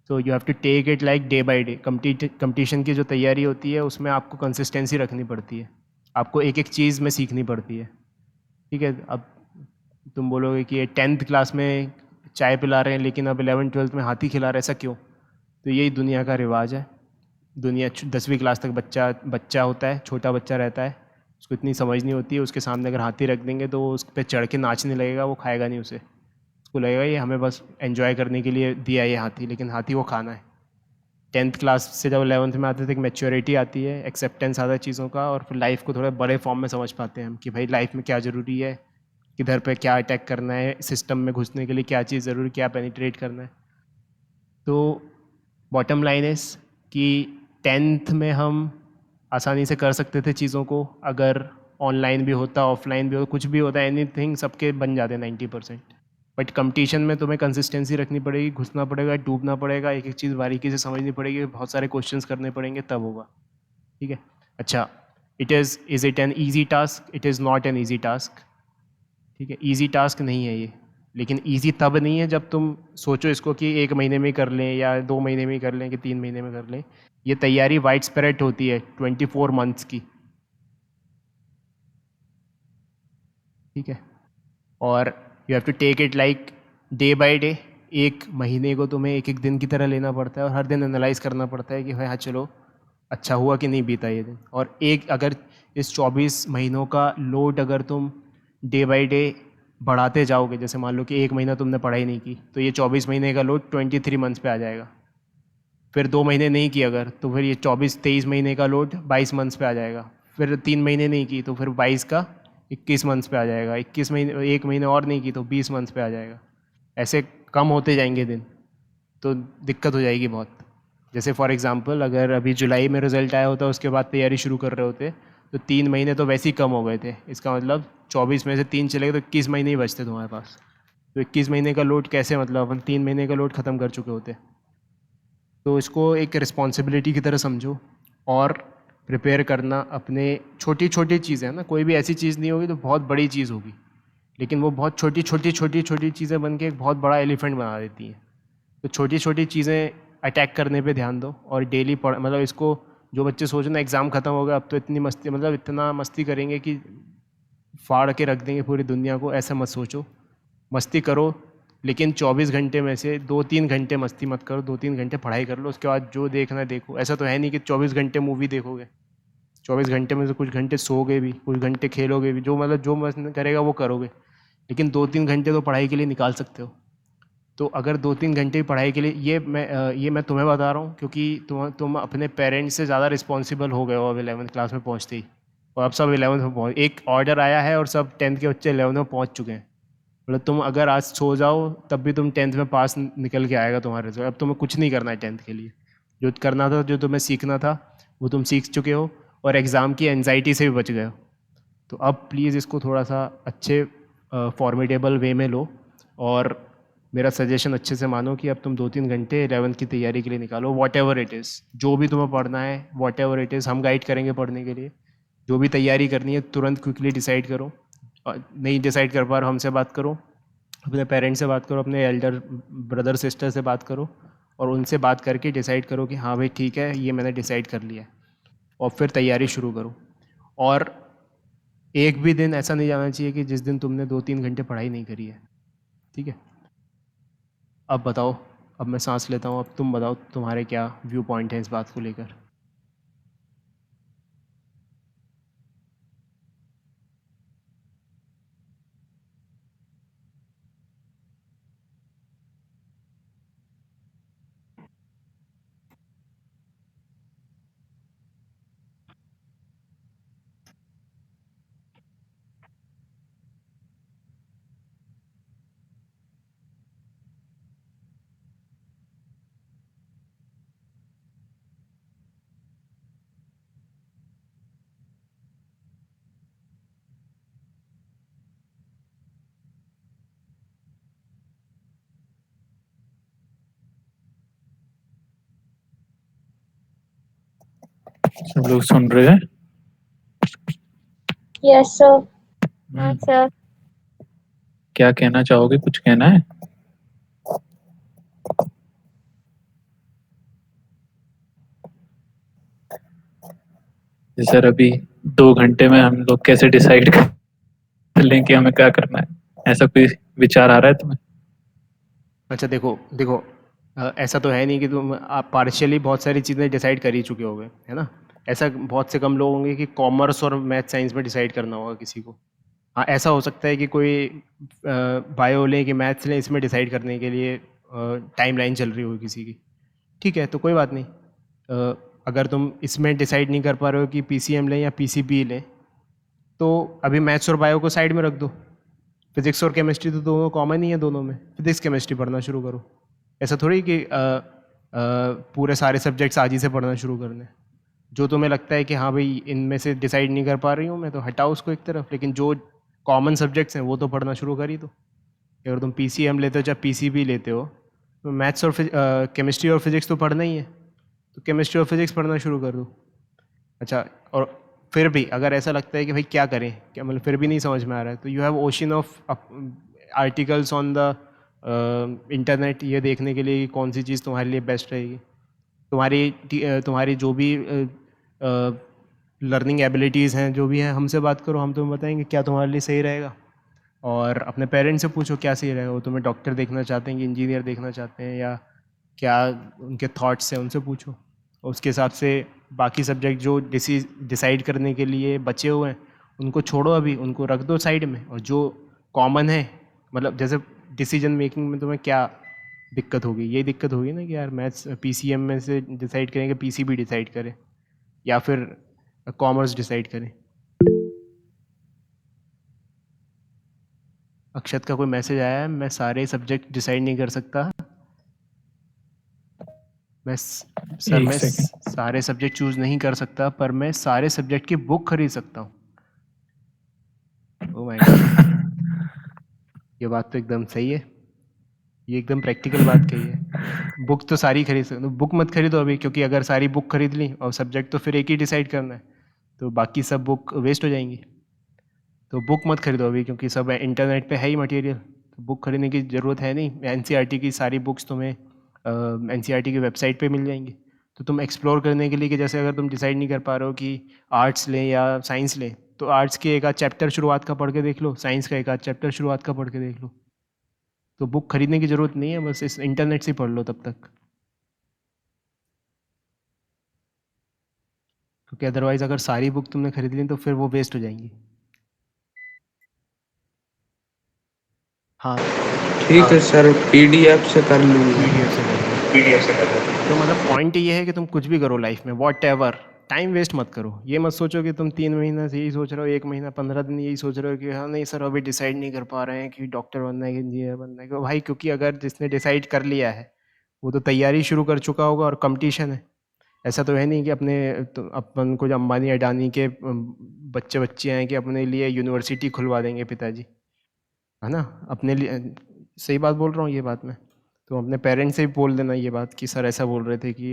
So you have to take it like day by day. Competition की जो तैयारी होती है उसमें आपको कंसिस्टेंसी रखनी पड़ती है, आपको एक एक चीज़ में सीखनी पड़ती है। ठीक है, अब तुम बोलोगे कि ये 10th क्लास में चाय पिला रहे हैं लेकिन अब 11th-12th में हाथी खिला रहे हैं, ऐसा क्यों? तो यही दुनिया का रिवाज है। दुनिया 10वीं क्लास तक बच्चा बच्चा होता है, छोटा बच्चा रहता है, उसको इतनी समझ नहीं होती है। उसके सामने अगर हाथी रख देंगे तो वो उस पर चढ़ के नाचने लगेगा, वो खाएगा नहीं उसे। उसको लगेगा ये हमें बस एंजॉय करने के लिए दिया ये हाथी, लेकिन हाथी को खाना है। 10th क्लास से जब 11th में आते थे एक मैच्योरिटी आती है, एक्सेप्टेंस आता है चीज़ों का, और फिर लाइफ को थोड़ा बड़े फॉर्म में समझ पाते हैं हम कि भाई लाइफ में क्या ज़रूरी है, किधर पे क्या अटैक करना है, सिस्टम में घुसने के लिए क्या चीज़ ज़रूरी, क्या पेनिट्रेट करना है। तो बॉटम लाइन इस कि 10th में हम आसानी से कर सकते थे चीज़ों को, अगर ऑनलाइन भी होता, ऑफलाइन भी हो, कुछ भी होता, एनीथिंग सबके बन जाते 90%। बट कंपटीशन में तुम्हें कंसिस्टेंसी रखनी पड़ेगी, घुसना पड़ेगा, डूबना पड़ेगा, एक एक चीज़ बारीकी से समझनी पड़ेगी, बहुत सारे क्वेश्चंस करने पड़ेंगे, तब होगा। ठीक है, अच्छा, is it an easy task? It is not an easy task. ठीक है, ईजी टास्क नहीं है ये, लेकिन ईजी तब नहीं है जब तुम सोचो इसको कि 1 महीने में कर लें या 2 महीने में कर लें कि 3 महीने में कर लें। ये तैयारी वाइड स्प्रेड होती है 24 मंथ्स की। ठीक है, और you have to take it like day by day. एक महीने को तुम्हें एक एक दिन की तरह लेना पड़ता है और हर दिन एनालाइज करना पड़ता है कि भाई हाँ चलो अच्छा हुआ कि नहीं बीता ये दिन। और एक अगर इस 24 महीनों का लोड अगर तुम डे बाय डे बढ़ाते जाओगे, जैसे मान लो कि 1 महीना तुमने पढ़ाई नहीं की, तो ये 24 महीने का लोड 23 मंथ्स पे आ जाएगा। फिर 2 महीने नहीं की अगर, तो फिर ये 23 महीने का लोड 22 मंथ्स पे आ जाएगा। फिर 3 महीने नहीं की तो फिर 22 का 21 मंथ्स पे आ जाएगा। 21 महीने, 1 महीने और नहीं की तो 20 मंथ्स पे आ जाएगा। ऐसे कम होते जाएंगे दिन, तो दिक्कत हो जाएगी बहुत। जैसे फॉर एग्जांपल अगर अभी जुलाई में रिजल्ट आया होता, उसके बाद तैयारी शुरू कर रहे होते, तो 3 महीने तो वैसे ही कम हो गए थे। इसका मतलब 24 में से 3 चले गए तो 21 महीने ही बचते तुम्हारे पास। तो 21 महीने का लोड कैसे, मतलब अपन 3 महीने का लोड ख़त्म कर चुके होते। तो इसको एक रिस्पॉन्सिबिलिटी की तरह समझो और प्रिपेयर करना। अपने छोटी छोटी चीज़ें हैं ना, कोई भी ऐसी चीज़ नहीं होगी तो बहुत बड़ी चीज़ होगी, लेकिन वो बहुत छोटी छोटी छोटी छोटी चीज़ें बन के एक बहुत बड़ा एलिफेंट बना देती हैं। तो छोटी छोटी चीज़ें अटैक करने पे ध्यान दो और डेली पढ़, मतलब इसको जो बच्चे सोचो ना एग्ज़ाम ख़त्म हो गया अब तो इतनी मस्ती, मतलब इतना मस्ती करेंगे कि फाड़ के रख देंगे पूरी दुनिया को, ऐसा मत सोचो। मस्ती करो, लेकिन 24 घंटे में से 2-3 घंटे मस्ती मत करो, 2-3 घंटे पढ़ाई कर लो, उसके बाद जो देखना है देखो। ऐसा तो है नहीं कि 24 घंटे मूवी देखोगे, 24 घंटे में से कुछ घंटे सोओगे भी, कुछ घंटे खेलोगे भी, जो मतलब जो मन करेगा वो करोगे, लेकिन 2-3 घंटे तो पढ़ाई के लिए निकाल सकते हो। तो अगर 2-3 घंटे की पढ़ाई के लिए, ये मैं तुम्हें बता रहा हूँ क्योंकि तुम अपने पेरेंट्स से ज़्यादा रिस्पॉन्सिबल हो गए हो अब 11th क्लास में पहुँचते ही, और अब सब 11th में पहुँच, एक ऑर्डर आया है और सब 10th के बच्चे 11th में पहुँच चुके हैं। मतलब तुम अगर आज सो जाओ तब भी तुम 10th में पास निकल के आएगा तुम्हारे रिजल्ट। अब तुम्हें कुछ नहीं करना है 10th के लिए, जो करना था, जो तुम्हें सीखना था वो तुम सीख चुके हो, और एग्ज़ाम की एनजाइटी से भी बच गए हो। तो अब प्लीज़ इसको थोड़ा सा अच्छे फॉर्मेडेबल वे में लो, और मेरा सजेशन अच्छे से मानो कि अब तुम 2-3 घंटे 11th की तैयारी के लिए निकालो। वॉट एवर इट इज़, जो भी तुम्हें पढ़ना है, वॉट एवर इट इज़, हम गाइड करेंगे पढ़ने के लिए। जो भी तैयारी करनी है तुरंत क्विकली डिसाइड करो, नहीं डिसाइड कर पा रहे हो हमसे बात करो, अपने पेरेंट्स से बात करो, अपने एल्डर ब्रदर सिस्टर से बात करो, और उनसे बात करके डिसाइड करो कि हाँ भाई ठीक है ये मैंने डिसाइड कर लिया है, और फिर तैयारी शुरू करो। और एक भी दिन ऐसा नहीं जाना चाहिए कि जिस दिन तुमने 2-3 घंटे पढ़ाई नहीं करी है। ठीक है, अब बताओ, अब मैं सांस लेता हूँ, अब तुम बताओ तुम्हारे क्या व्यू पॉइंट है इस बात को लेकर। सब लोग सुन रहे हैं? Yes sir. हाँ हम्म, सर। क्या कहना चाहोगे, कुछ कहना है? कि सर अभी 2 घंटे में हम लोग कैसे डिसाइड कर लें कि हमें क्या करना है, ऐसा कोई विचार आ रहा है तुम्हें? अच्छा देखो देखो, ऐसा तो है नहीं कि तुम आप पार्शियली बहुत सारी चीज़ें डिसाइड कर ही चुके होगे, है ना? ऐसा बहुत से कम लोग होंगे कि कॉमर्स और मैथ साइंस में डिसाइड करना होगा किसी को। हाँ, ऐसा हो सकता है कि कोई बायो लें कि मैथ्स लें, इसमें डिसाइड करने के लिए टाइमलाइन चल रही हो किसी की। ठीक है, तो कोई बात नहीं। अगर तुम इसमें डिसाइड नहीं कर पा रहे हो कि पीसीएम लें या पीसीबी लें, तो अभी मैथ्स और बायो को साइड में रख दो। फिजिक्स और केमिस्ट्री तो दोनों कॉमन ही है दोनों में, फिजिक्स केमिस्ट्री पढ़ना शुरू करो। ऐसा थोड़ी कि पूरे सारे सब्जेक्ट्स आज ही से पढ़ना शुरू करने। जो तुम्हें लगता है कि हाँ भाई इनमें से डिसाइड नहीं कर पा रही हूँ मैं, तो हटाओ उसको एक तरफ, लेकिन जो कॉमन सब्जेक्ट्स हैं वो तो पढ़ना शुरू कर ही दो। अगर तुम पीसीएम लेते हो चाहे पीसीबी लेते हो, तो मैथ्स और केमिस्ट्री और फिजिक्स तो पढ़ना ही है, तो केमिस्ट्री और फिजिक्स पढ़ना शुरू कर दो। अच्छा, और फिर भी अगर ऐसा लगता है कि भाई क्या करें, क्या मतलब फिर भी नहीं समझ में आ रहा है, तो you have ocean of articles on the internet, ये देखने के लिए कि कौन सी चीज़ तुम्हारे लिए बेस्ट रहेगी। तुम्हारी जो भी लर्निंग एबिलिटीज़ हैं, जो भी हैं, हमसे बात करो, हम तुम्हें बताएंगे क्या तुम्हारे लिए सही रहेगा। और अपने पेरेंट्स से पूछो क्या सही रहेगा, वो तुम्हें डॉक्टर देखना चाहते हैं कि इंजीनियर देखना चाहते हैं, या क्या उनके थॉट्स हैं, उनसे पूछो। उसके हिसाब से बाकी सब्जेक्ट जो डिसाइड करने के लिए बचे हुए हैं उनको छोड़ो, अभी उनको रख दो साइड में। और जो कॉमन है, मतलब जैसे डिसीजन मेकिंग में तुम्हें क्या दिक्कत होगी, यही दिक्कत होगी ना कि यार मैथ्स पीसीएम में से डिसाइड करें कि पीसीबी डिसाइड करें या फिर कॉमर्स डिसाइड करें। अक्षत का कोई मैसेज आया है, मैं सारे सब्जेक्ट डिसाइड नहीं कर सकता। सर एक मैं सेकंड। सारे सब्जेक्ट चूज नहीं कर सकता, पर मैं सारे सब्जेक्ट की बुक खरीद सकता हूँ। ओह माय गॉड, ये बात तो एकदम सही है, ये एकदम प्रैक्टिकल बात कही है। बुक तो सारी खरीद सकते, बुक मत खरीदो अभी, क्योंकि अगर सारी बुक खरीद ली और सब्जेक्ट तो फिर एक ही डिसाइड करना है, तो बाकी सब बुक वेस्ट हो जाएंगी। तो बुक मत खरीदो अभी, क्योंकि सब इंटरनेट पे है ही मटेरियल, तो बुक खरीदने की ज़रूरत है नहीं। एनसीईआरटी की सारी बुक्स तुम्हें एनसीईआरटी की वेबसाइट पे मिल जाएंगी। तो तुम एक्सप्लोर करने के लिए, कि जैसे अगर तुम डिसाइड नहीं कर पा रहे हो कि आर्ट्स लें या साइंस लें, तो आर्ट्स के एक आध चैप्टर शुरुआत का पढ़ के देख लो, साइंस का एक आध चैप्टर शुरुआत का पढ़ के देख लो। तो बुक खरीदने की ज़रूरत नहीं है, बस इस इंटरनेट से पढ़ लो तब तक, क्योंकि अदरवाइज़ अगर सारी बुक तुमने खरीद ली तो फिर वो वेस्ट हो जाएंगी। हाँ, ठीक है सर, पीडीएफ से कर लूँगा। पीडीएफ से कर लो। तो मतलब पॉइंट ये है कि तुम कुछ भी करो लाइफ में, वॉट एवर, टाइम वेस्ट मत करो। ये मत सोचो कि तुम 3 महीना से यही सोच रहे हो, 1 महीना 15 दिन यही सोच रहे हो कि हाँ नहीं सर अभी डिसाइड नहीं कर पा रहे हैं कि डॉक्टर बनना है कि इंजीनियर बनना है। क्यों भाई, क्योंकि अगर जिसने डिसाइड कर लिया है वो तो तैयारी शुरू कर चुका होगा, और कंपटीशन है। ऐसा तो है नहीं कि तो अपन को जो अंबानी अडानी के बच्चे बच्चे हैं कि अपने लिए यूनिवर्सिटी खुलवा देंगे पिताजी, है ना? अपने लिए सही बात बोल रहा हूँ ये बात मैं। तो अपने पेरेंट्स से भी बोल देना ये बात कि सर ऐसा बोल रहे थे कि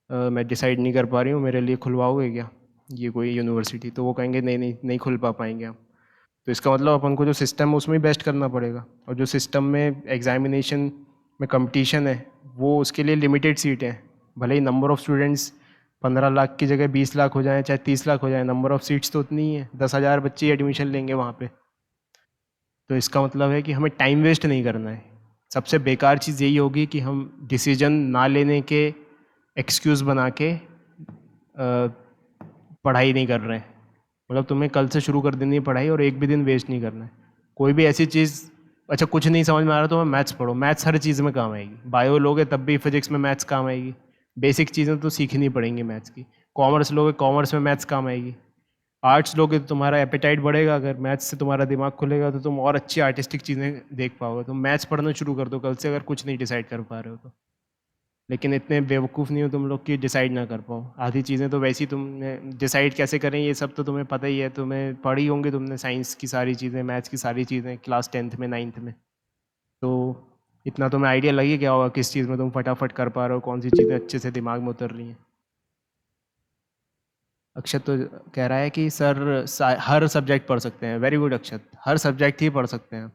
मैं डिसाइड नहीं कर पा रही हूँ, मेरे लिए खुलवाओगे क्या ये कोई यूनिवर्सिटी? तो वो कहेंगे नहीं नहीं नहीं खुल पाएंगे हम। तो इसका मतलब अपन को जो सिस्टम है उसमें बेस्ट करना पड़ेगा, और जो सिस्टम में एग्जामिनेशन में कंपटीशन है वो उसके लिए लिमिटेड सीटें हैं। भले ही नंबर ऑफ़ स्टूडेंट्स 15 लाख की जगह 20 लाख हो जाए, चाहे 30 लाख हो जाए, नंबर ऑफ़ सीट्स तो उतनी ही है, 10,000 बच्चे एडमिशन लेंगे वहाँ पे। तो इसका मतलब है कि हमें टाइम वेस्ट नहीं करना है। सबसे बेकार चीज़ यही होगी कि हम डिसीजन ना लेने के एक्सक्यूज़ बना के पढ़ाई नहीं कर रहे हैं। मतलब तुम्हें कल से शुरू कर देनी है पढ़ाई, और एक भी दिन वेस्ट नहीं करना है। कोई भी ऐसी चीज़, अच्छा कुछ नहीं समझ में आ रहा तो मैं मैथ्स पढ़ो, मैथ्स हर चीज़ में काम आएगी। बायो लोगे तब भी फिजिक्स में मैथ्स काम आएगी, बेसिक चीज़ें तो सीखनी पड़ेंगी मैथ्स की। कॉमर्स लोगे, कॉमर्स में मैथ्स काम आएगी। आर्ट्स लोगे तो तुम्हारा एपेटाइट बढ़ेगा, अगर मैथ्स से तुम्हारा दिमाग खुलेगा तो तुम और अच्छी आर्टिस्टिक चीज़ें देख पाओगे। तुम मैथ्स पढ़ना शुरू कर दो कल से, अगर कुछ नहीं डिसाइड कर पा रहे हो तो। लेकिन इतने बेवकूफ़ नहीं हो तुम लोग कि डिसाइड ना कर पाओ। आधी चीज़ें तो वैसे ही तुमने डिसाइड कैसे करें ये सब तो तुम्हें पता ही है, तुम्हें पढ़ी होंगी तुमने साइंस की सारी चीज़ें, मैथ्स की सारी चीज़ें क्लास 10th में 9th में। तो इतना तुम्हें आइडिया लगे क्या होगा किस चीज़ में तुम फटाफट कर पा रहे हो, कौन सी चीज़ें अच्छे से दिमाग में उतर रही हैं। अक्षत तो कह रहा है कि सर हर सब्जेक्ट पढ़ सकते हैं। वेरी गुड अक्षत, हर सब्जेक्ट ही पढ़ सकते हैं।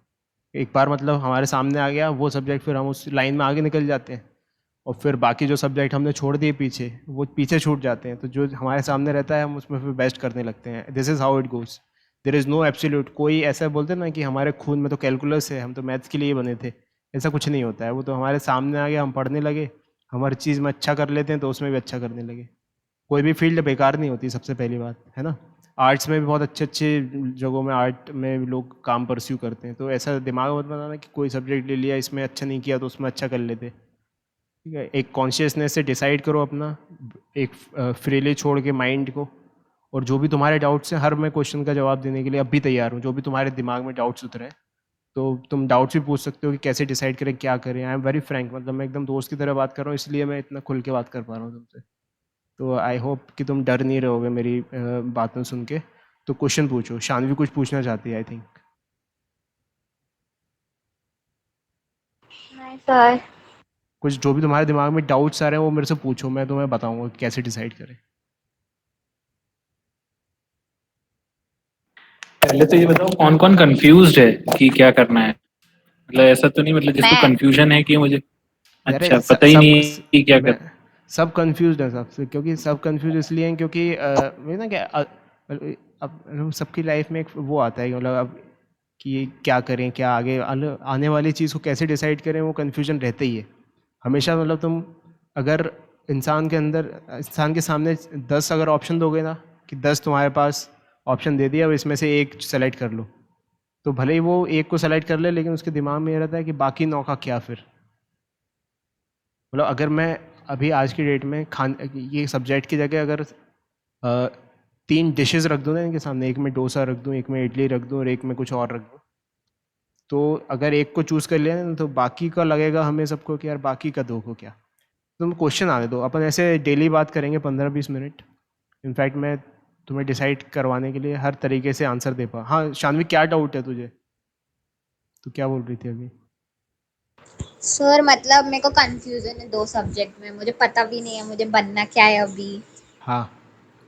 एक बार मतलब हमारे सामने आ गया वो सब्जेक्ट, फिर हम उस लाइन में आगे निकल जाते हैं। और फिर बाकी जो सब्जेक्ट हमने छोड़ दिए पीछे, वो पीछे छूट जाते हैं, तो जो हमारे सामने रहता है हम उसमें फिर बेस्ट करने लगते हैं. This is how it goes. There is no absolute. कोई ऐसा बोलते हैं ना कि हमारे खून में तो कैलकुलस है, हम तो मैथ्स के लिए बने थे. ऐसा कुछ नहीं होता है. वो तो हमारे सामने आ गया, हम पढ़ने लगे, हम हर चीज़ में अच्छा कर लेते हैं तो उसमें भी अच्छा करने लगे. कोई भी फील्ड बेकार नहीं होती, सबसे पहली बात है ना. आर्ट्स में भी बहुत अच्छे अच्छे जगहों में आर्ट में भी लोग काम परस्यू करते हैं. तो ऐसा दिमाग मत बनाना कि कोई सब्जेक्ट ले लिया, इसमें अच्छा नहीं किया तो उसमें अच्छा कर लेते. ठीक है, एक कॉन्शियसनेस से डिसाइड करो अपना, एक फ्रीली छोड़ के माइंड को. और जो भी तुम्हारे डाउट्स हैं, हर मैं क्वेश्चन का जवाब देने के लिए अब भी तैयार हूँ. जो भी तुम्हारे दिमाग में डाउट्स उतरे हैं तो तुम डाउट्स भी पूछ सकते हो कि कैसे डिसाइड करें, क्या करें. आई एम वेरी फ्रैंक, मतलब मैं एकदम दोस्त की तरह बात कर रहा हूँ, इसलिए मैं इतना खुल के बात कर पा रहा हूँ तुमसे. तो आई होप कि तुम डर नहीं रहोगे मेरी बातें सुन के. तो क्वेश्चन पूछो. शानवी कुछ पूछना चाहती है आई थिंक. नहीं सर. कुछ जो भी तुम्हारे दिमाग में डाउट्स आ रहे हैं वो मेरे से पूछो, मैं तुम्हें बताऊंगा कि कैसे डिसाइड करें. पहले तो ये बताओ कौन कौन कंफ्यूज्ड है कि क्या करना है, मतलब ऐसा तो नहीं, मतलब जिसको मैं कंफ्यूजन है कि मुझे अरे अच्छा पता ही नहीं है कि क्या मैं कर. सब कंफ्यूज हैं सबसे, क्योंकि सब कंफ्यूज इसलिए हैं क्योंकि वही ना क्या अब सबकी लाइफ में एक वो आता है कि मतलब अब कि क्या करें, क्या आगे आने वाली चीज़ को कैसे डिसाइड करें, वो कन्फ्यूजन रहते ही है हमेशा. मतलब तुम अगर इंसान के सामने 10 अगर ऑप्शन दोगे ना, कि 10 तुम्हारे पास ऑप्शन दे दिया, अब इसमें से एक सेलेक्ट कर लो, तो भले ही वो एक को सेलेक्ट कर ले, लेकिन उसके दिमाग में ये रहता है कि बाकी 9 का क्या फिर. मतलब अगर मैं अभी आज की डेट में खान ये सब्जेक्ट की जगह अगर 3 डिशेस रख दूँ ना इनके सामने, एक में डोसा रख दूँ, एक में इडली रख दूँ और एक में कुछ और रख दूँ, तो अगर एक को चूज़ कर लिया ना तो बाकी का लगेगा हमें सबको कि यार बाकी का दो को क्या. तुम क्वेश्चन आने दो, अपन ऐसे डेली बात करेंगे 15-20 मिनट. इनफैक्ट मैं तुम्हें डिसाइड करवाने के लिए हर तरीके से आंसर दे पा. हाँ शानवी, क्या डाउट है तुझे? तो क्या बोल रही थी अभी? सर मतलब मेरे को कंफ्यूजन है 2 सब्जेक्ट में, मुझे पता भी नहीं है मुझे बनना क्या है अभी. हाँ,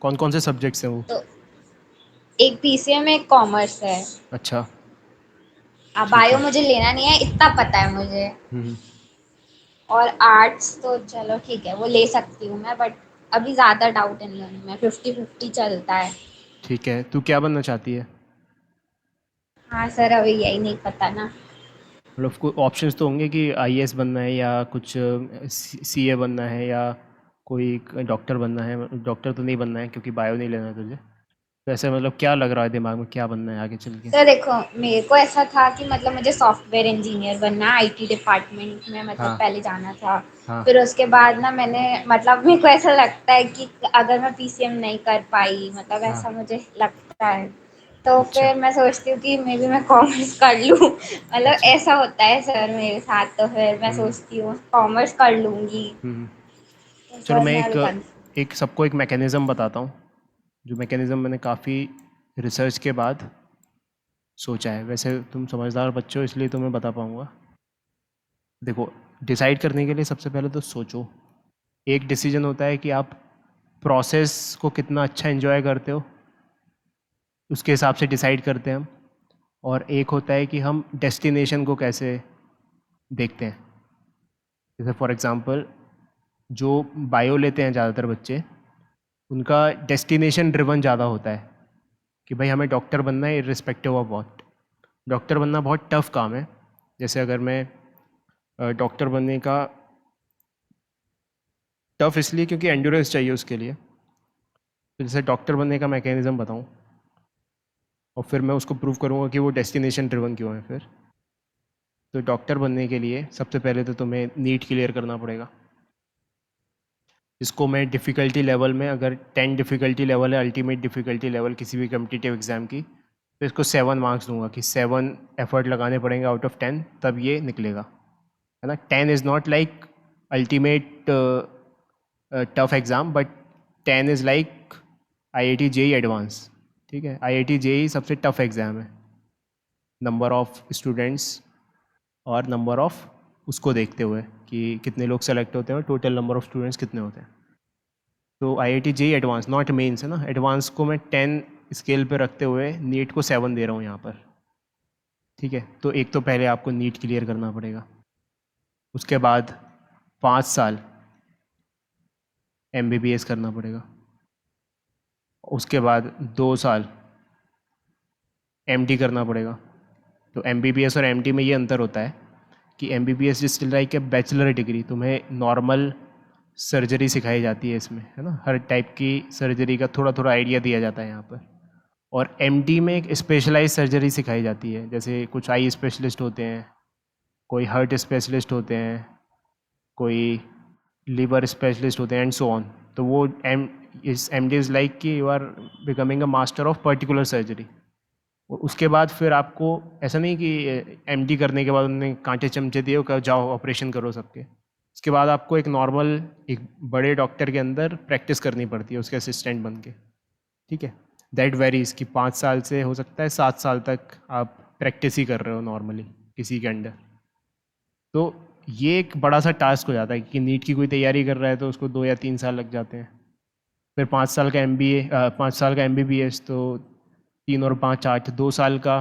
कौन कौन से सब्जेक्ट्स हैं वो? तो एक पीसीएम में, एक कॉमर्स है. अच्छा. अब ठीक बायो है. मुझे लेना नहीं है, इतना पता है मुझे. हम्म. और आर्ट्स तो चलो ठीक है वो ले सकती हूँ मैं, बट अभी ज़्यादा डाउट इन लर्निंग में 50-50 चलता है. ठीक है, तू क्या बनना चाहती है? हाँ सर अभी यही नहीं पता ना. मतलब कोई ऑप्शंस तो होंगे कि आईएएस बनना है या कुछ सीए बनना है या कोई डॉक्टर बनना है. डॉक्टर तो नहीं बनना है क्योंकि बायो नहीं लेना है तुझे. तो ऐसे मतलब क्या लग रहा है दिमाग में, क्या बनना है आगे चल के? सर देखो मेरे को ऐसा था कि मतलब मुझे सॉफ्टवेयर इंजीनियर बनना है, आईटी डिपार्टमेंट में मतलब हाँ. पहले जाना था. हाँ. फिर उसके बाद ना मैंने मतलब मेरे को ऐसा लगता है कि अगर मैं पीसीएम नहीं कर पाई, मतलब हाँ. ऐसा मुझे लगता है, तो अच्छा. फिर मैं सोचती हूँ कि मे बी मैं कॉमर्स कर लूँ. मतलब अच्छा. ऐसा होता है सर मेरे साथ, तो फिर मैं हम्म. सोचती हूँ कॉमर्स कर लूँगी. हम्म. तो चलो सर मैं मैं एक अभी एक सबको एक मैकेनिज़्म बताता हूँ, जो मैकेनिज़्म मैंने काफ़ी रिसर्च के बाद सोचा है. वैसे तुम समझदार बच्चे हो इसलिए तुम्हें बता पाऊँगा. देखो, डिसाइड करने के लिए सबसे पहले तो सोचो. एक डिसीजन होता है कि आप प्रोसेस को कितना अच्छा एंजॉय करते हो, उसके हिसाब से डिसाइड करते हैं हम. और एक होता है कि हम डेस्टिनेशन को कैसे देखते हैं. जैसे फॉर एग्जांपल, जो बायो लेते हैं ज़्यादातर बच्चे, उनका डेस्टिनेशन ड्रिवन ज़्यादा होता है कि भाई हमें डॉक्टर बनना है इर्रिस्पेक्टिव ऑफ वॉट. डॉक्टर बनना बहुत टफ काम है. जैसे अगर मैं डॉक्टर बनने का, टफ इसलिए क्योंकि एंड्योरेंस चाहिए उसके लिए. तो जैसे डॉक्टर बनने का मैकेनिज़्म बताऊं और फिर मैं उसको प्रूव करूंगा कि वो डेस्टिनेशन ड्रिवन क्यों है फिर. तो डॉक्टर बनने के लिए सबसे पहले तो तुम्हें नीट क्लियर करना पड़ेगा. इसको मैं डिफ़िकल्टी लेवल में, अगर 10 डिफ़िकल्टी लेवल है, अल्टीमेट डिफ़िकल्टी लेवल किसी भी कम्पिटिटिव एग्ज़ाम की, तो इसको 7 मार्क्स दूंगा कि 7 एफर्ट लगाने पड़ेंगे आउट ऑफ 10, तब ये निकलेगा, है ना. 10 is not like ultimate tough exam, but 10 is like IIT JEE advance. ठीक है, आईआईटी जेईई सबसे टफ एग्ज़ाम है, नंबर ऑफ़ स्टूडेंट्स और नंबर ऑफ़ उसको देखते हुए कि कितने लोग सेलेक्ट होते हैं और टोटल नंबर ऑफ़ स्टूडेंट्स कितने होते हैं. तो IIT JEE advance, not mains, है ना. एडवांस को मैं 10 स्केल पे रखते हुए नीट को 7 दे रहा हूँ यहाँ पर. ठीक है, तो एक तो पहले आपको नीट क्लियर करना पड़ेगा. उसके बाद 5 साल MBBS करना पड़ेगा, उसके बाद 2 साल MD करना पड़ेगा। तो MBBS और MD में ये अंतर होता है कि MBBS is still like a bachelor degree, तुम्हें नॉर्मल सर्जरी सिखाई जाती है इसमें, है ना, हर टाइप की सर्जरी का थोड़ा थोड़ा आइडिया दिया जाता है यहाँ पर। और MD में एक स्पेशलाइज सर्जरी सिखाई जाती है, जैसे कुछ आई स्पेशलिस्ट होते हैं, कोई हार्ट स्पेशलिस्ट होते हैं, कोई लीवर स्पेशलिस्ट होते हैं एंड सो ऑन। तो वो MD इज़ लाइक कि you are becoming a master of particular surgery. और उसके बाद फिर आपको ऐसा नहीं कि MD करने के बाद उन्होंने कांटे चमचे दिए और जाओ ऑपरेशन करो सबके। उसके बाद आपको एक नॉर्मल एक बड़े डॉक्टर के अंदर प्रैक्टिस करनी पड़ती है उसके असिस्टेंट बन के, ठीक है। दैट वेरीज कि 5 साल से हो सकता है 7 साल तक आप प्रैक्टिस ही कर रहे हो नॉर्मली किसी के अंडर। तो ये एक बड़ा सा टास्क हो जाता है कि नीट की कोई तैयारी कर रहा है तो उसको 2 या 3 साल लग जाते हैं। फिर 5 साल का MBA 5 साल का MBBS, तो 3 और 5 8, 2 साल का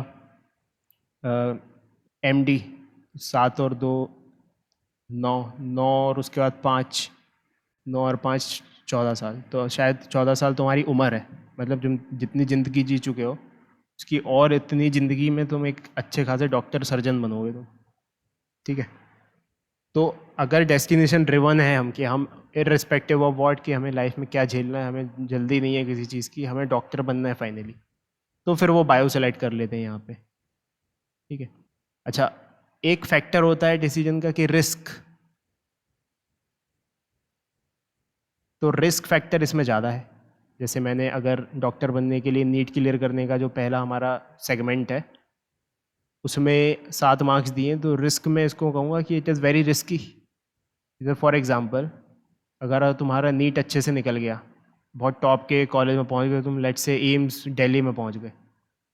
MD, 7 और 2 9, 9 और उसके बाद 5, 9 और 5 14 साल। तो शायद 14 साल तुम्हारी उम्र है, मतलब तुम जितनी ज़िंदगी जी चुके हो उसकी और इतनी ज़िंदगी में तुम एक अच्छे खासे डॉक्टर सर्जन बनोगे तुम, ठीक है। तो अगर डेस्टिनेशन ड्रिवन है हम कि हम इररिस्पेक्टिव ऑफ व्हाट कि हमें लाइफ में क्या झेलना है, हमें जल्दी नहीं है किसी चीज़ की, हमें डॉक्टर बनना है फाइनली, तो फिर वो बायो सेलेक्ट कर लेते हैं यहाँ पे, ठीक है। अच्छा, एक फैक्टर होता है डिसीजन का कि रिस्क, तो रिस्क फैक्टर इसमें ज़्यादा है। जैसे मैंने अगर डॉक्टर बनने के लिए नीट क्लियर करने का जो पहला हमारा सेगमेंट है उसमें 7 मार्क्स दिए, तो रिस्क में इसको कहूँगा कि इट इज़ वेरी रिस्की। जैसे फॉर एग्जांपल अगर तुम्हारा नीट अच्छे से निकल गया, बहुत टॉप के कॉलेज में पहुँच गए तुम, लेट से एम्स दिल्ली में पहुँच गए,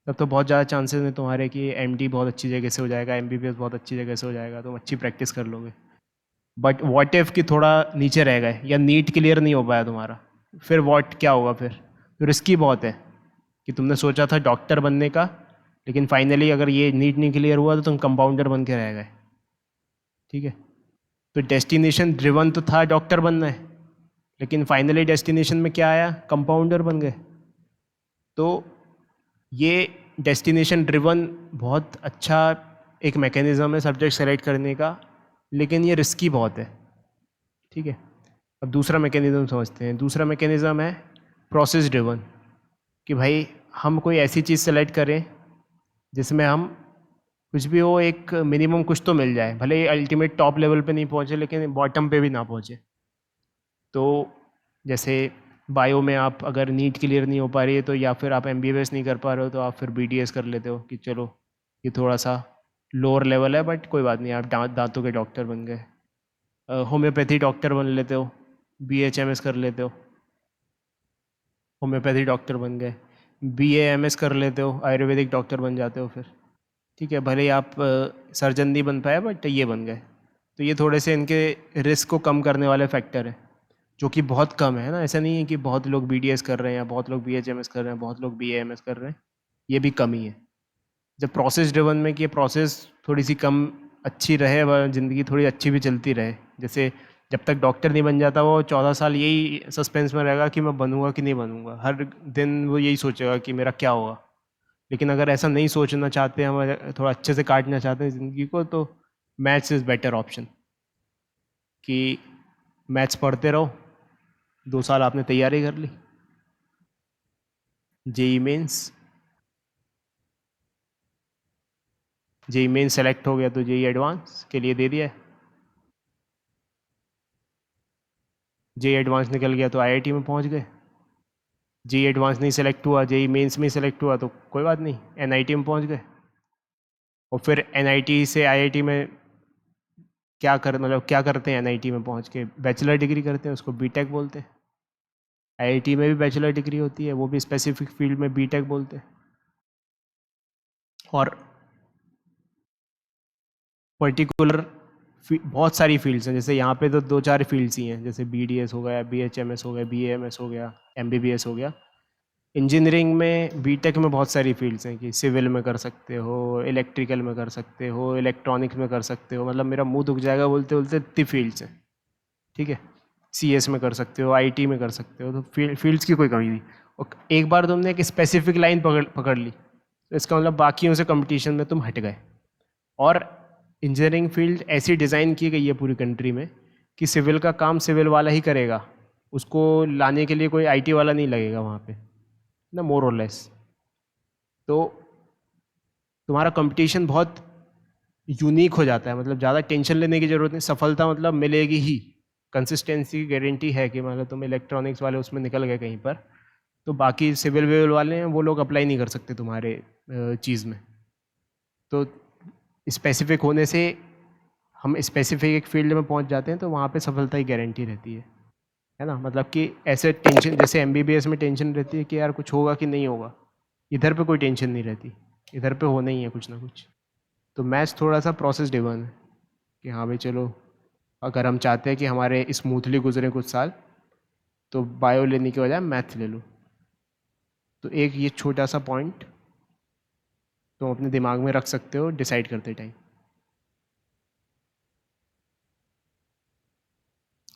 तब तो बहुत ज़्यादा चांसेस हैं तुम्हारे कि MD बहुत अच्छी जगह से हो जाएगा, MBBS बहुत अच्छी जगह से हो जाएगा, तुम अच्छी प्रैक्टिस कर लोगे। बट व्हाट इफ़ कि थोड़ा नीचे रह गए या नीट क्लियर नहीं हो पाया तुम्हारा, फिर व्हाट क्या होगा फिर? तो रिस्की बहुत है कि तुमने सोचा था डॉक्टर बनने का, लेकिन फाइनली अगर ये नीट नहीं क्लियर हुआ तो तुम कंपाउंडर बन के रह गए, ठीक है। तो डेस्टिनेशन ड्रिवन तो था डॉक्टर बनना है, लेकिन फाइनली डेस्टिनेशन में क्या आया? कंपाउंडर बन गए। तो ये डेस्टिनेशन ड्रिवन बहुत अच्छा एक मैकेनिज़्म है सब्जेक्ट सेलेक्ट करने का, लेकिन ये रिस्की बहुत है, ठीक है। अब दूसरा मैकेनिज़्म समझते हैं। दूसरा मैकेनिज़्म है प्रोसेस ड्रिवन, कि भाई हम कोई ऐसी चीज़ सेलेक्ट करें जिसमें हम कुछ भी हो एक मिनिमम कुछ तो मिल जाए, भले ही अल्टीमेट टॉप लेवल पे नहीं पहुँचे लेकिन बॉटम पे भी ना पहुँचे। तो जैसे बायो में आप अगर नीट क्लियर नहीं हो पा रही है तो या फिर आप MBBS नहीं कर पा रहे हो तो आप फिर BDS कर लेते हो कि चलो ये थोड़ा सा लोअर लेवल है बट कोई बात नहीं, आप दांतों के डॉक्टर बन गए। होम्योपैथी डॉक्टर बन लेते हो, BHMS कर लेते हो, होम्योपैथी डॉक्टर बन गए। BAMS कर लेते हो, आयुर्वेदिक डॉक्टर बन जाते हो फिर, ठीक है। भले ही आप सर्जन नहीं बन पाए बट ये बन गए। तो ये थोड़े से इनके रिस्क को कम करने वाले फैक्टर हैं, जो कि बहुत कम है ना। ऐसा नहीं है कि बहुत लोग BDS कर रहे हैं या बहुत लोग BHMS कर रहे हैं, बहुत लोग BAMS कर रहे हैं, ये भी कम ही है। जब प्रोसेस ड्रिवन में कि ये प्रोसेस थोड़ी सी कम अच्छी रहे और ज़िंदगी थोड़ी अच्छी भी चलती रहे। जैसे जब तक डॉक्टर नहीं बन जाता वो 14 साल यही सस्पेंस में रहेगा कि मैं बनूंगा कि नहीं बनूंगा, हर दिन वो यही सोचेगा कि मेरा क्या होगा। लेकिन अगर ऐसा नहीं सोचना चाहते, हम थोड़ा अच्छे से काटना चाहते हैं ज़िंदगी को, तो मैथ्स इज़ बेटर ऑप्शन, कि मैथ्स पढ़ते रहो, 2 साल आपने तैयारी कर ली, जेई मेंस सेलेक्ट हो गया तो जेई एडवांस के लिए दे दिया, जेई एडवांस निकल गया तो IIT में पहुंच गए। जेई एडवांस नहीं सेलेक्ट हुआ, जेई मेंस में सेलेक्ट हुआ तो कोई बात नहीं, NIT में पहुंच गए। और फिर NIT से IIT में क्या करते हैं? NIT में पहुंच के बैचलर डिग्री करते हैं, उसको BTech बोलते हैं। IIT में भी बैचलर डिग्री होती है, वो भी स्पेसिफिक फील्ड में BTech बोलते हैं। और पर्टिकुलर बहुत सारी फील्ड्स हैं, जैसे यहाँ पे तो 2-4 फील्ड्स ही हैं, जैसे BDS हो गया, BHMS हो गया, BAMS हो गया, MBBS हो गया। इंजीनियरिंग में BTech में बहुत सारी फील्ड्स हैं कि सिविल में कर सकते हो, इलेक्ट्रिकल में कर सकते हो, इलेक्ट्रॉनिक्स में कर सकते हो, मतलब मेरा मुंह दुख जाएगा बोलते बोलते इतनी फील्ड्स हैं। ठीक है, CS में कर सकते हो, IT में कर सकते हो, तो फील्ड्स की कोई कमी नहीं। और एक बार तुमने एक स्पेसिफिक लाइन पकड़ ली तो इसका मतलब बाकियों से कंपटीशन में तुम हट गए। और इंजीनियरिंग फील्ड ऐसी डिज़ाइन की गई है पूरी कंट्री में कि सिविल का काम सिविल वाला ही करेगा, उसको लाने के लिए कोई IT वाला नहीं लगेगा वहाँ पे ना, मोर और लेस। तो तुम्हारा कंपटीशन बहुत यूनिक हो जाता है, मतलब ज़्यादा टेंशन लेने की ज़रूरत नहीं, सफलता मतलब मिलेगी ही, कंसिस्टेंसी की गारंटी है कि मतलब तुम इलेक्ट्रॉनिक्स वाले उसमें निकल गए कहीं पर, तो बाकी सिविल विविल वाले हैं वो लोग अप्लाई नहीं कर सकते तुम्हारे चीज़ में। तो स्पेसिफिक होने से हम स्पेसिफिक एक फील्ड में पहुंच जाते हैं तो वहाँ पे सफलता की गारंटी रहती है ना। मतलब कि ऐसे टेंशन, जैसे MBBS में टेंशन रहती है कि यार कुछ होगा कि नहीं होगा, इधर पे कोई टेंशन नहीं रहती, इधर पे होना ही है कुछ ना कुछ। तो मैथ्स थोड़ा सा प्रोसेस ड्रिवन है कि हाँ भाई चलो, अगर हम चाहते हैं कि हमारे स्मूथली गुजरे कुछ साल, तो बायो लेने के बजाय मैथ ले लो। तो एक ये छोटा सा पॉइंट तुम अपने दिमाग में रख सकते हो डिसाइड करते टाइम।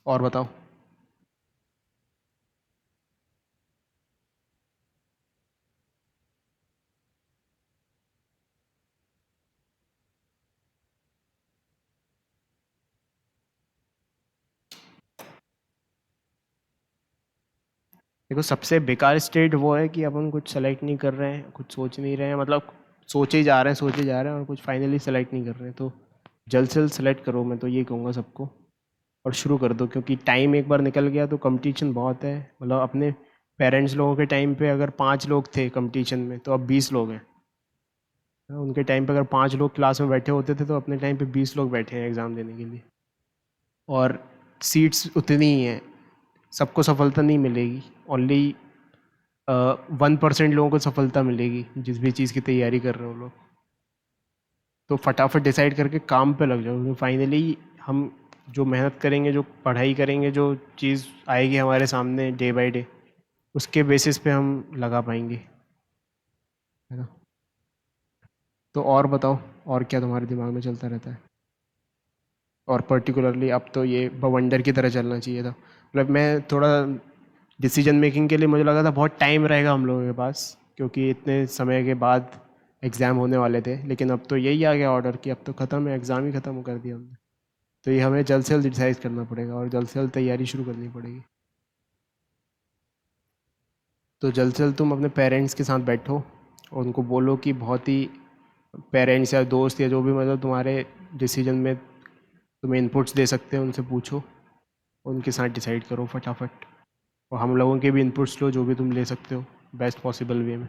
और बताओ। देखो सबसे बेकार स्टेट वो है कि अपन कुछ सेलेक्ट नहीं कर रहे हैं, कुछ सोच नहीं रहे हैं, मतलब सोचे ही जा रहे हैं सोचे जा रहे हैं और कुछ फाइनली सेलेक्ट नहीं कर रहे हैं। तो जल्द से जल्द सेलेक्ट करो, मैं तो ये कहूँगा सबको, और शुरू कर दो, क्योंकि टाइम एक बार निकल गया तो कंपटीशन बहुत है। मतलब अपने पेरेंट्स लोगों के टाइम पे अगर 5 लोग थे कंपटीशन में, तो अब 20 लोग हैं। उनके टाइम पे अगर 5 लोग क्लास में बैठे होते थे, तो अपने टाइम पे 20 लोग बैठे हैं एग्ज़ाम देने के लिए, और सीट्स उतनी ही हैं। सबको सफलता नहीं मिलेगी, ओनली 1% लोगों को सफलता मिलेगी जिस भी चीज़ की तैयारी कर रहे हो लोग। तो फटाफट डिसाइड करके काम पे लग जाओ, क्योंकि फाइनली हम जो मेहनत करेंगे, जो पढ़ाई करेंगे, जो चीज़ आएगी हमारे सामने डे बाय डे, उसके बेसिस पे हम लगा पाएंगे, है ना। तो और बताओ, और क्या तुम्हारे दिमाग में चलता रहता है? और पर्टिकुलरली अब तो ये बवंडर की तरह चलना चाहिए था। मतलब मैं थोड़ा डिसीजन मेकिंग के लिए मुझे लगा था बहुत टाइम रहेगा हम लोगों के पास, क्योंकि इतने समय के बाद एग्ज़ाम होने वाले थे, लेकिन अब तो यही आ गया ऑर्डर कि अब तो ख़त्म है, एग्ज़ाम ही ख़त्म कर दिया हमने। तो ये हमें जल्द से जल्द डिसाइड करना पड़ेगा और जल्द से जल्द तैयारी शुरू करनी पड़ेगी। तो जल्द से जल्द तुम अपने पेरेंट्स के साथ बैठो और उनको बोलो कि बहुत ही, पेरेंट्स या दोस्त या जो भी मतलब तुम्हारे डिसीजन में तुम्हें इनपुट्स दे सकते हैं, उनसे पूछो, उनके साथ डिसाइड करो फटाफट। और हम लोगों के भी इनपुट्स लो जो भी तुम ले सकते हो बेस्ट पॉसिबल वे में।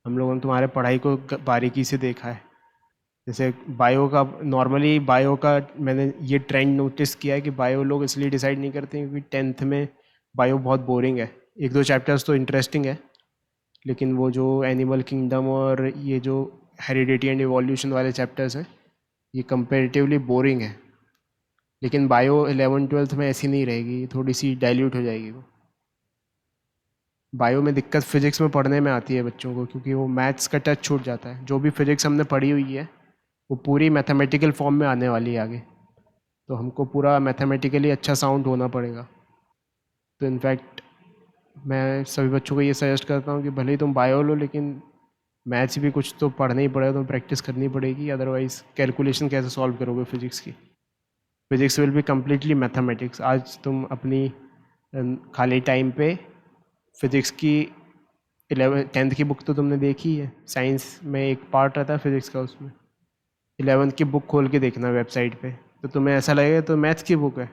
हम लोगों ने तुम्हारे पढ़ाई को बारीकी से देखा है। जैसे बायो का, नॉर्मली बायो का मैंने ये ट्रेंड नोटिस किया है कि बायो लोग इसलिए डिसाइड नहीं करते क्योंकि 10th में बायो बहुत बोरिंग है। एक दो चैप्टर्स तो इंटरेस्टिंग है, लेकिन वो जो एनिमल किंगडम और ये जो हेरिडिटी एंड इवोल्यूशन वाले चैप्टर्स हैं, ये कंपेरेटिवली बोरिंग है। लेकिन बायो 11th-12th में ऐसी नहीं रहेगी, थोड़ी सी डाइल्यूट हो जाएगी वो। बायो में दिक्कत फिजिक्स में पढ़ने में आती है बच्चों को, क्योंकि वो मैथ्स का टच छूट जाता है। जो भी फिजिक्स हमने पढ़ी हुई है वो पूरी मैथमेटिकल फॉर्म में आने वाली है आगे, तो हमको पूरा मैथमेटिकली अच्छा साउंड होना पड़ेगा। तो इनफैक्ट मैं सभी बच्चों को ये सजेस्ट करता हूँ कि भले ही तुम बायो लो, लेकिन मैथ्स भी कुछ तो पढ़ना ही पड़ेगा, तो प्रैक्टिस करनी पड़ेगी, अदरवाइज़ कैलकुलेशन कैसे सॉल्व करोगे फिजिक्स की। Physics will be completely mathematics. आज तुम अपनी खाली टाइम पे फिजिक्स की 10th की बुक तो तुमने देखी है, साइंस में एक पार्ट रहता है फिजिक्स का, उसमें 11th की बुक खोल के देखना वेबसाइट पे, तो तुम्हें ऐसा लगेगा तो मैथ्स की बुक है,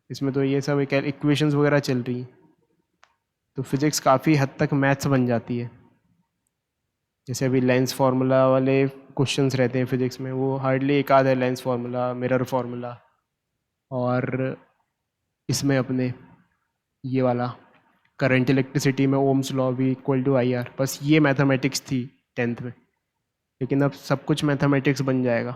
इसमें तो ये सब इक्वेशंस वगैरह चल रही हैं। तो फिजिक्स काफ़ी हद तक मैथ्स बन जाती है। जैसे अभी लेंस फार्मूला वाले क्वेश्चंस रहते हैं फिजिक्स में, वो हार्डली एक आध है, लेंस फार्मूला, मिरर फार्मूला, और इसमें अपने ये वाला करंट इलेक्ट्रिसिटी में ओम्स लॉ भी इक्वल टू आई आर, बस ये मैथमेटिक्स थी 10th में। लेकिन अब सब कुछ मैथमेटिक्स बन जाएगा,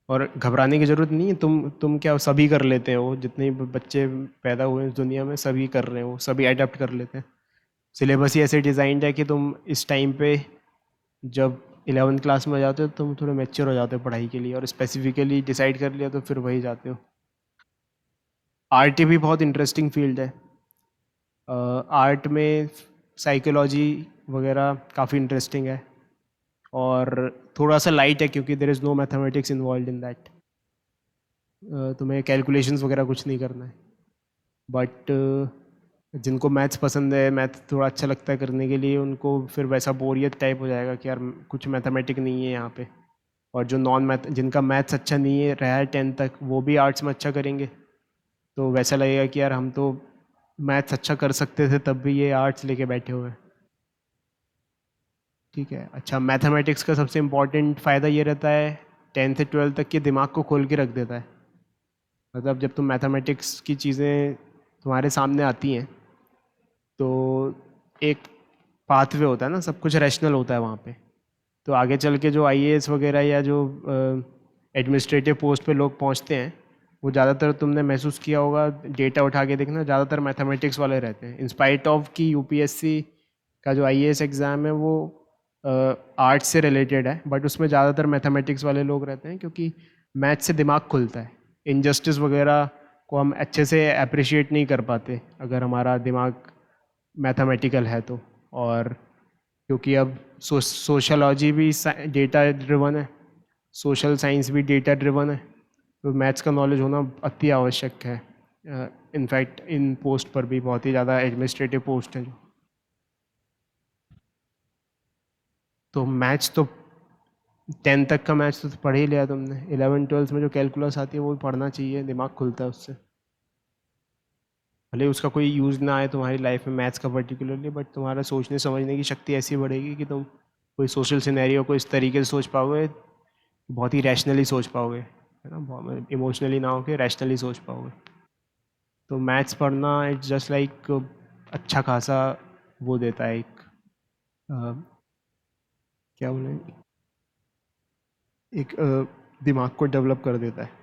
और घबराने की ज़रूरत नहीं है। तुम क्या सभी कर लेते हो, जितने भी बच्चे पैदा हुए इस दुनिया में सभी कर रहे हो, सभी अडेप्ट कर लेते हैं। सिलेबस ही ऐसे डिज़ाइंड है कि तुम इस टाइम पे जब 11th क्लास में जाते हो तुम थोड़े मैच्योर हो जाते हो पढ़ाई के लिए, और स्पेसिफिकली डिसाइड कर लिया तो फिर वही जाते हो। आर्ट भी बहुत इंटरेस्टिंग फील्ड है। आर्ट में साइकोलॉजी वगैरह काफ़ी इंटरेस्टिंग है और थोड़ा सा लाइट है क्योंकि there is no mathematics involve in that. तुम्हें कैलकुलेशंस वगैरह कुछ नहीं करना है, बट जिनको मैथ्स पसंद है, मैथ थोड़ा अच्छा लगता है करने के लिए, उनको फिर वैसा बोरियत टाइप हो जाएगा कि यार कुछ मैथमेटिक नहीं है यहाँ पे। और जो नॉन मैथ, जिनका मैथ्स अच्छा नहीं है रहा है 10th तक, वो भी आर्ट्स में अच्छा करेंगे, तो वैसा लगेगा कि यार हम तो मैथ्स अच्छा कर सकते थे तब भी ये आर्ट्स लेके बैठे हुए हैं। ठीक है, अच्छा मैथमेटिक्स का सबसे इम्पॉर्टेंट फ़ायदा ये रहता है 10th से 12th तक के दिमाग को खोल के रख देता है। मतलब जब तुम मैथमेटिक्स की चीज़ें तुम्हारे सामने आती हैं तो एक पाथवे होता है ना, सब कुछ रैशनल होता है वहाँ पे। तो आगे चल के जो आईएएस वगैरह या जो एडमिनिस्ट्रेटिव पोस्ट पे लोग पहुँचते हैं, वो ज़्यादातर तुमने महसूस किया होगा, डेटा उठा के देखना, ज़्यादातर मैथमेटिक्स वाले रहते हैं। इंस्पाइट ऑफ कि यूपीएससी का जो आईएएस एग्ज़ाम है वो आर्ट्स से रिलेटेड है, बट उसमें ज़्यादातर मैथमेटिक्स वाले लोग रहते हैं क्योंकि मैथ से दिमाग खुलता है। इनजस्टिस वगैरह को हम अच्छे से अप्रिशिएट नहीं कर पाते अगर हमारा दिमाग मैथमेटिकल है तो। और क्योंकि अब सोशलॉजी भी डेटा ड्रिवन है, सोशल साइंस भी डेटा ड्रिवन है, तो मैथ्स का नॉलेज होना अति आवश्यक है। इनफैक्ट इन पोस्ट पर भी बहुत ही ज़्यादा एडमिनिस्ट्रेटिव पोस्ट हैं जो। तो मैथ्स तो 10th तक का मैथ्स तो पढ़ ही लिया तुमने। 11 12 में जो कैलकुलस आती है वो भी पढ़ना चाहिए, दिमाग खुलता है उससे। भले उसका कोई यूज़ ना आए तुम्हारी लाइफ में मैथ्स का पर्टिकुलरली, बट तुम्हारा सोचने समझने की शक्ति ऐसी बढ़ेगी कि तुम कोई सोशल सिनेरियो को इस तरीके से सोच पाओगे, बहुत ही रैशनली सोच पाओगे, है ना, इमोशनली ना होके रैशनली सोच पाओगे। तो मैथ्स पढ़ना इट्स जस्ट लाइक अच्छा खासा वो देता है एक क्या बोले, एक दिमाग को डेवलप कर देता है।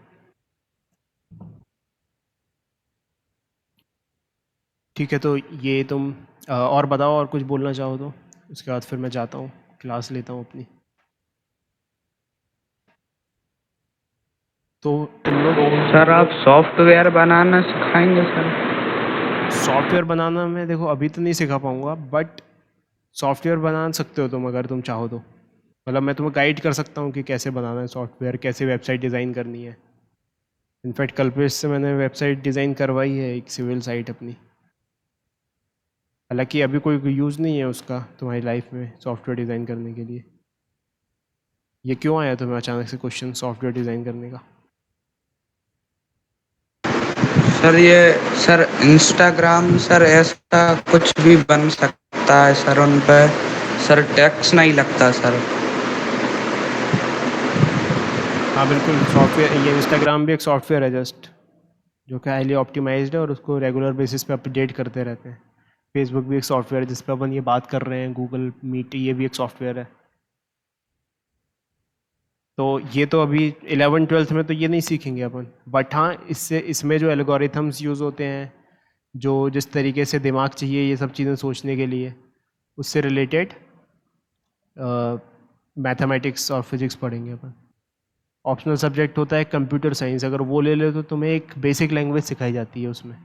ठीक है, तो ये तुम और बताओ, और कुछ बोलना चाहो तो उसके बाद फिर मैं जाता हूँ, क्लास लेता हूँ अपनी। तो तुम लोग सर आप सॉफ्टवेयर बनाना सिखाएंगे सर? सॉफ्टवेयर बनाना मैं देखो अभी तो नहीं सिखा पाऊँगा, बट सॉफ्टवेयर बना सकते हो तुम अगर तुम चाहो तो। मतलब मैं तुम्हें गाइड कर सकता हूँ कि कैसे बनाना है सॉफ्टवेयर, कैसे वेबसाइट डिज़ाइन करनी है। इनफैक्ट कल्पेश से मैंने वेबसाइट डिज़ाइन करवाई है, एक सिविल साइट अपनी। हालांकि अभी कोई यूज़ नहीं है उसका तुम्हारी लाइफ में सॉफ्टवेयर डिज़ाइन करने के लिए। ये क्यों आया तुम्हें अचानक से क्वेश्चन सॉफ्टवेयर डिज़ाइन करने का? सर ये सर इंस्टाग्राम सर ऐसा कुछ भी बन सकता है सर, उन पे सर टैक्स नहीं लगता सर। हाँ बिल्कुल, सॉफ्टवेयर, ये इंस्टाग्राम भी एक सॉफ्टवेयर है जस्ट, जो कि हाईली ऑप्टिमाइज्ड है और उसको रेगुलर बेसिस पे अपडेट करते रहते हैं। फेसबुक भी एक सॉफ्टवेयर है जिस पे अपन ये बात कर रहे हैं, गूगल मीट, ये भी एक सॉफ्टवेयर है। तो ये तो अभी 11 12 में तो ये नहीं सीखेंगे अपन, बट हाँ इससे, इसमें जो एल्गोरिथम्स यूज़ होते हैं, जो जिस तरीके से दिमाग चाहिए ये सब चीज़ें सोचने के लिए, उससे रिलेटेड मैथमेटिक्स और फिजिक्स पढ़ेंगे अपन। ऑप्शनल सब्जेक्ट होता है कंप्यूटर साइंस, अगर वो ले ले तो तुम्हें एक बेसिक लैंग्वेज सिखाई जाती है उसमें।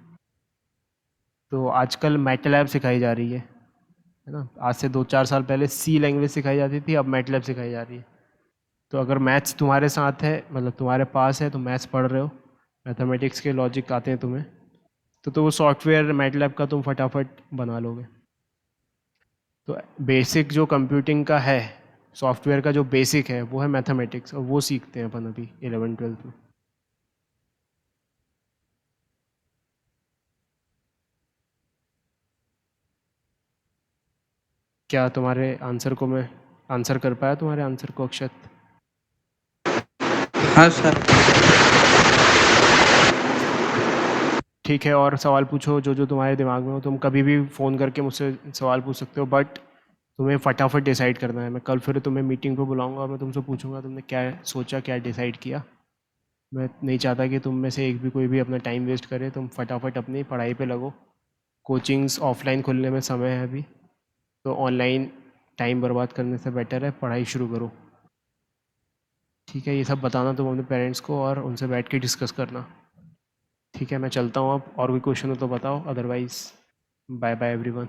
तो आजकल मैटलैब सिखाई जा रही है ना। आज से 2 4 साल पहले सी लैंग्वेज सिखाई जाती थी, अब मैटलैब सिखाई जा रही है। तो अगर मैथ्स तुम्हारे साथ है, मतलब तुम्हारे पास है, तो मैथ्स पढ़ रहे हो, मैथमेटिक्स के लॉजिक आते हैं तुम्हें, तो वो सॉफ्टवेयर मैटलैब का तुम फटाफट बना लोगे। तो बेसिक जो कंप्यूटिंग का है, सॉफ्टवेयर का जो बेसिक है वो है मैथमेटिक्स, और वो सीखते हैं अपन अभी 11 12 में। क्या तुम्हारे आंसर को मैं आंसर कर पाया, तुम्हारे आंसर को अक्षत? हाँ सर। ठीक है, और सवाल पूछो जो जो तुम्हारे दिमाग में हो। तुम कभी भी फ़ोन करके मुझसे सवाल पूछ सकते हो, बट तुम्हें फटाफट डिसाइड करना है। मैं कल फिर तुम्हें मीटिंग पे बुलाऊंगा और मैं तुमसे पूछूंगा तुमने क्या सोचा, क्या डिसाइड किया। मैं नहीं चाहता कि तुम में से एक भी कोई भी अपना टाइम वेस्ट करे। तुम फटाफट अपनी पढ़ाई पे लगो। कोचिंग्स ऑफलाइन खुलने में समय है अभी, तो ऑनलाइन टाइम बर्बाद करने से बेटर है पढ़ाई शुरू करो। ठीक है, ये सब बताना तुम अपने पेरेंट्स को और उनसे बैठ के डिस्कस करना। ठीक। ठीक है, मैं चलता हूँ अब, और कोई क्वेश्चन हो तो बताओ, अदरवाइज बाय बाय एवरीवन।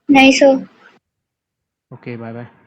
नहीं सर। Okay, bye bye.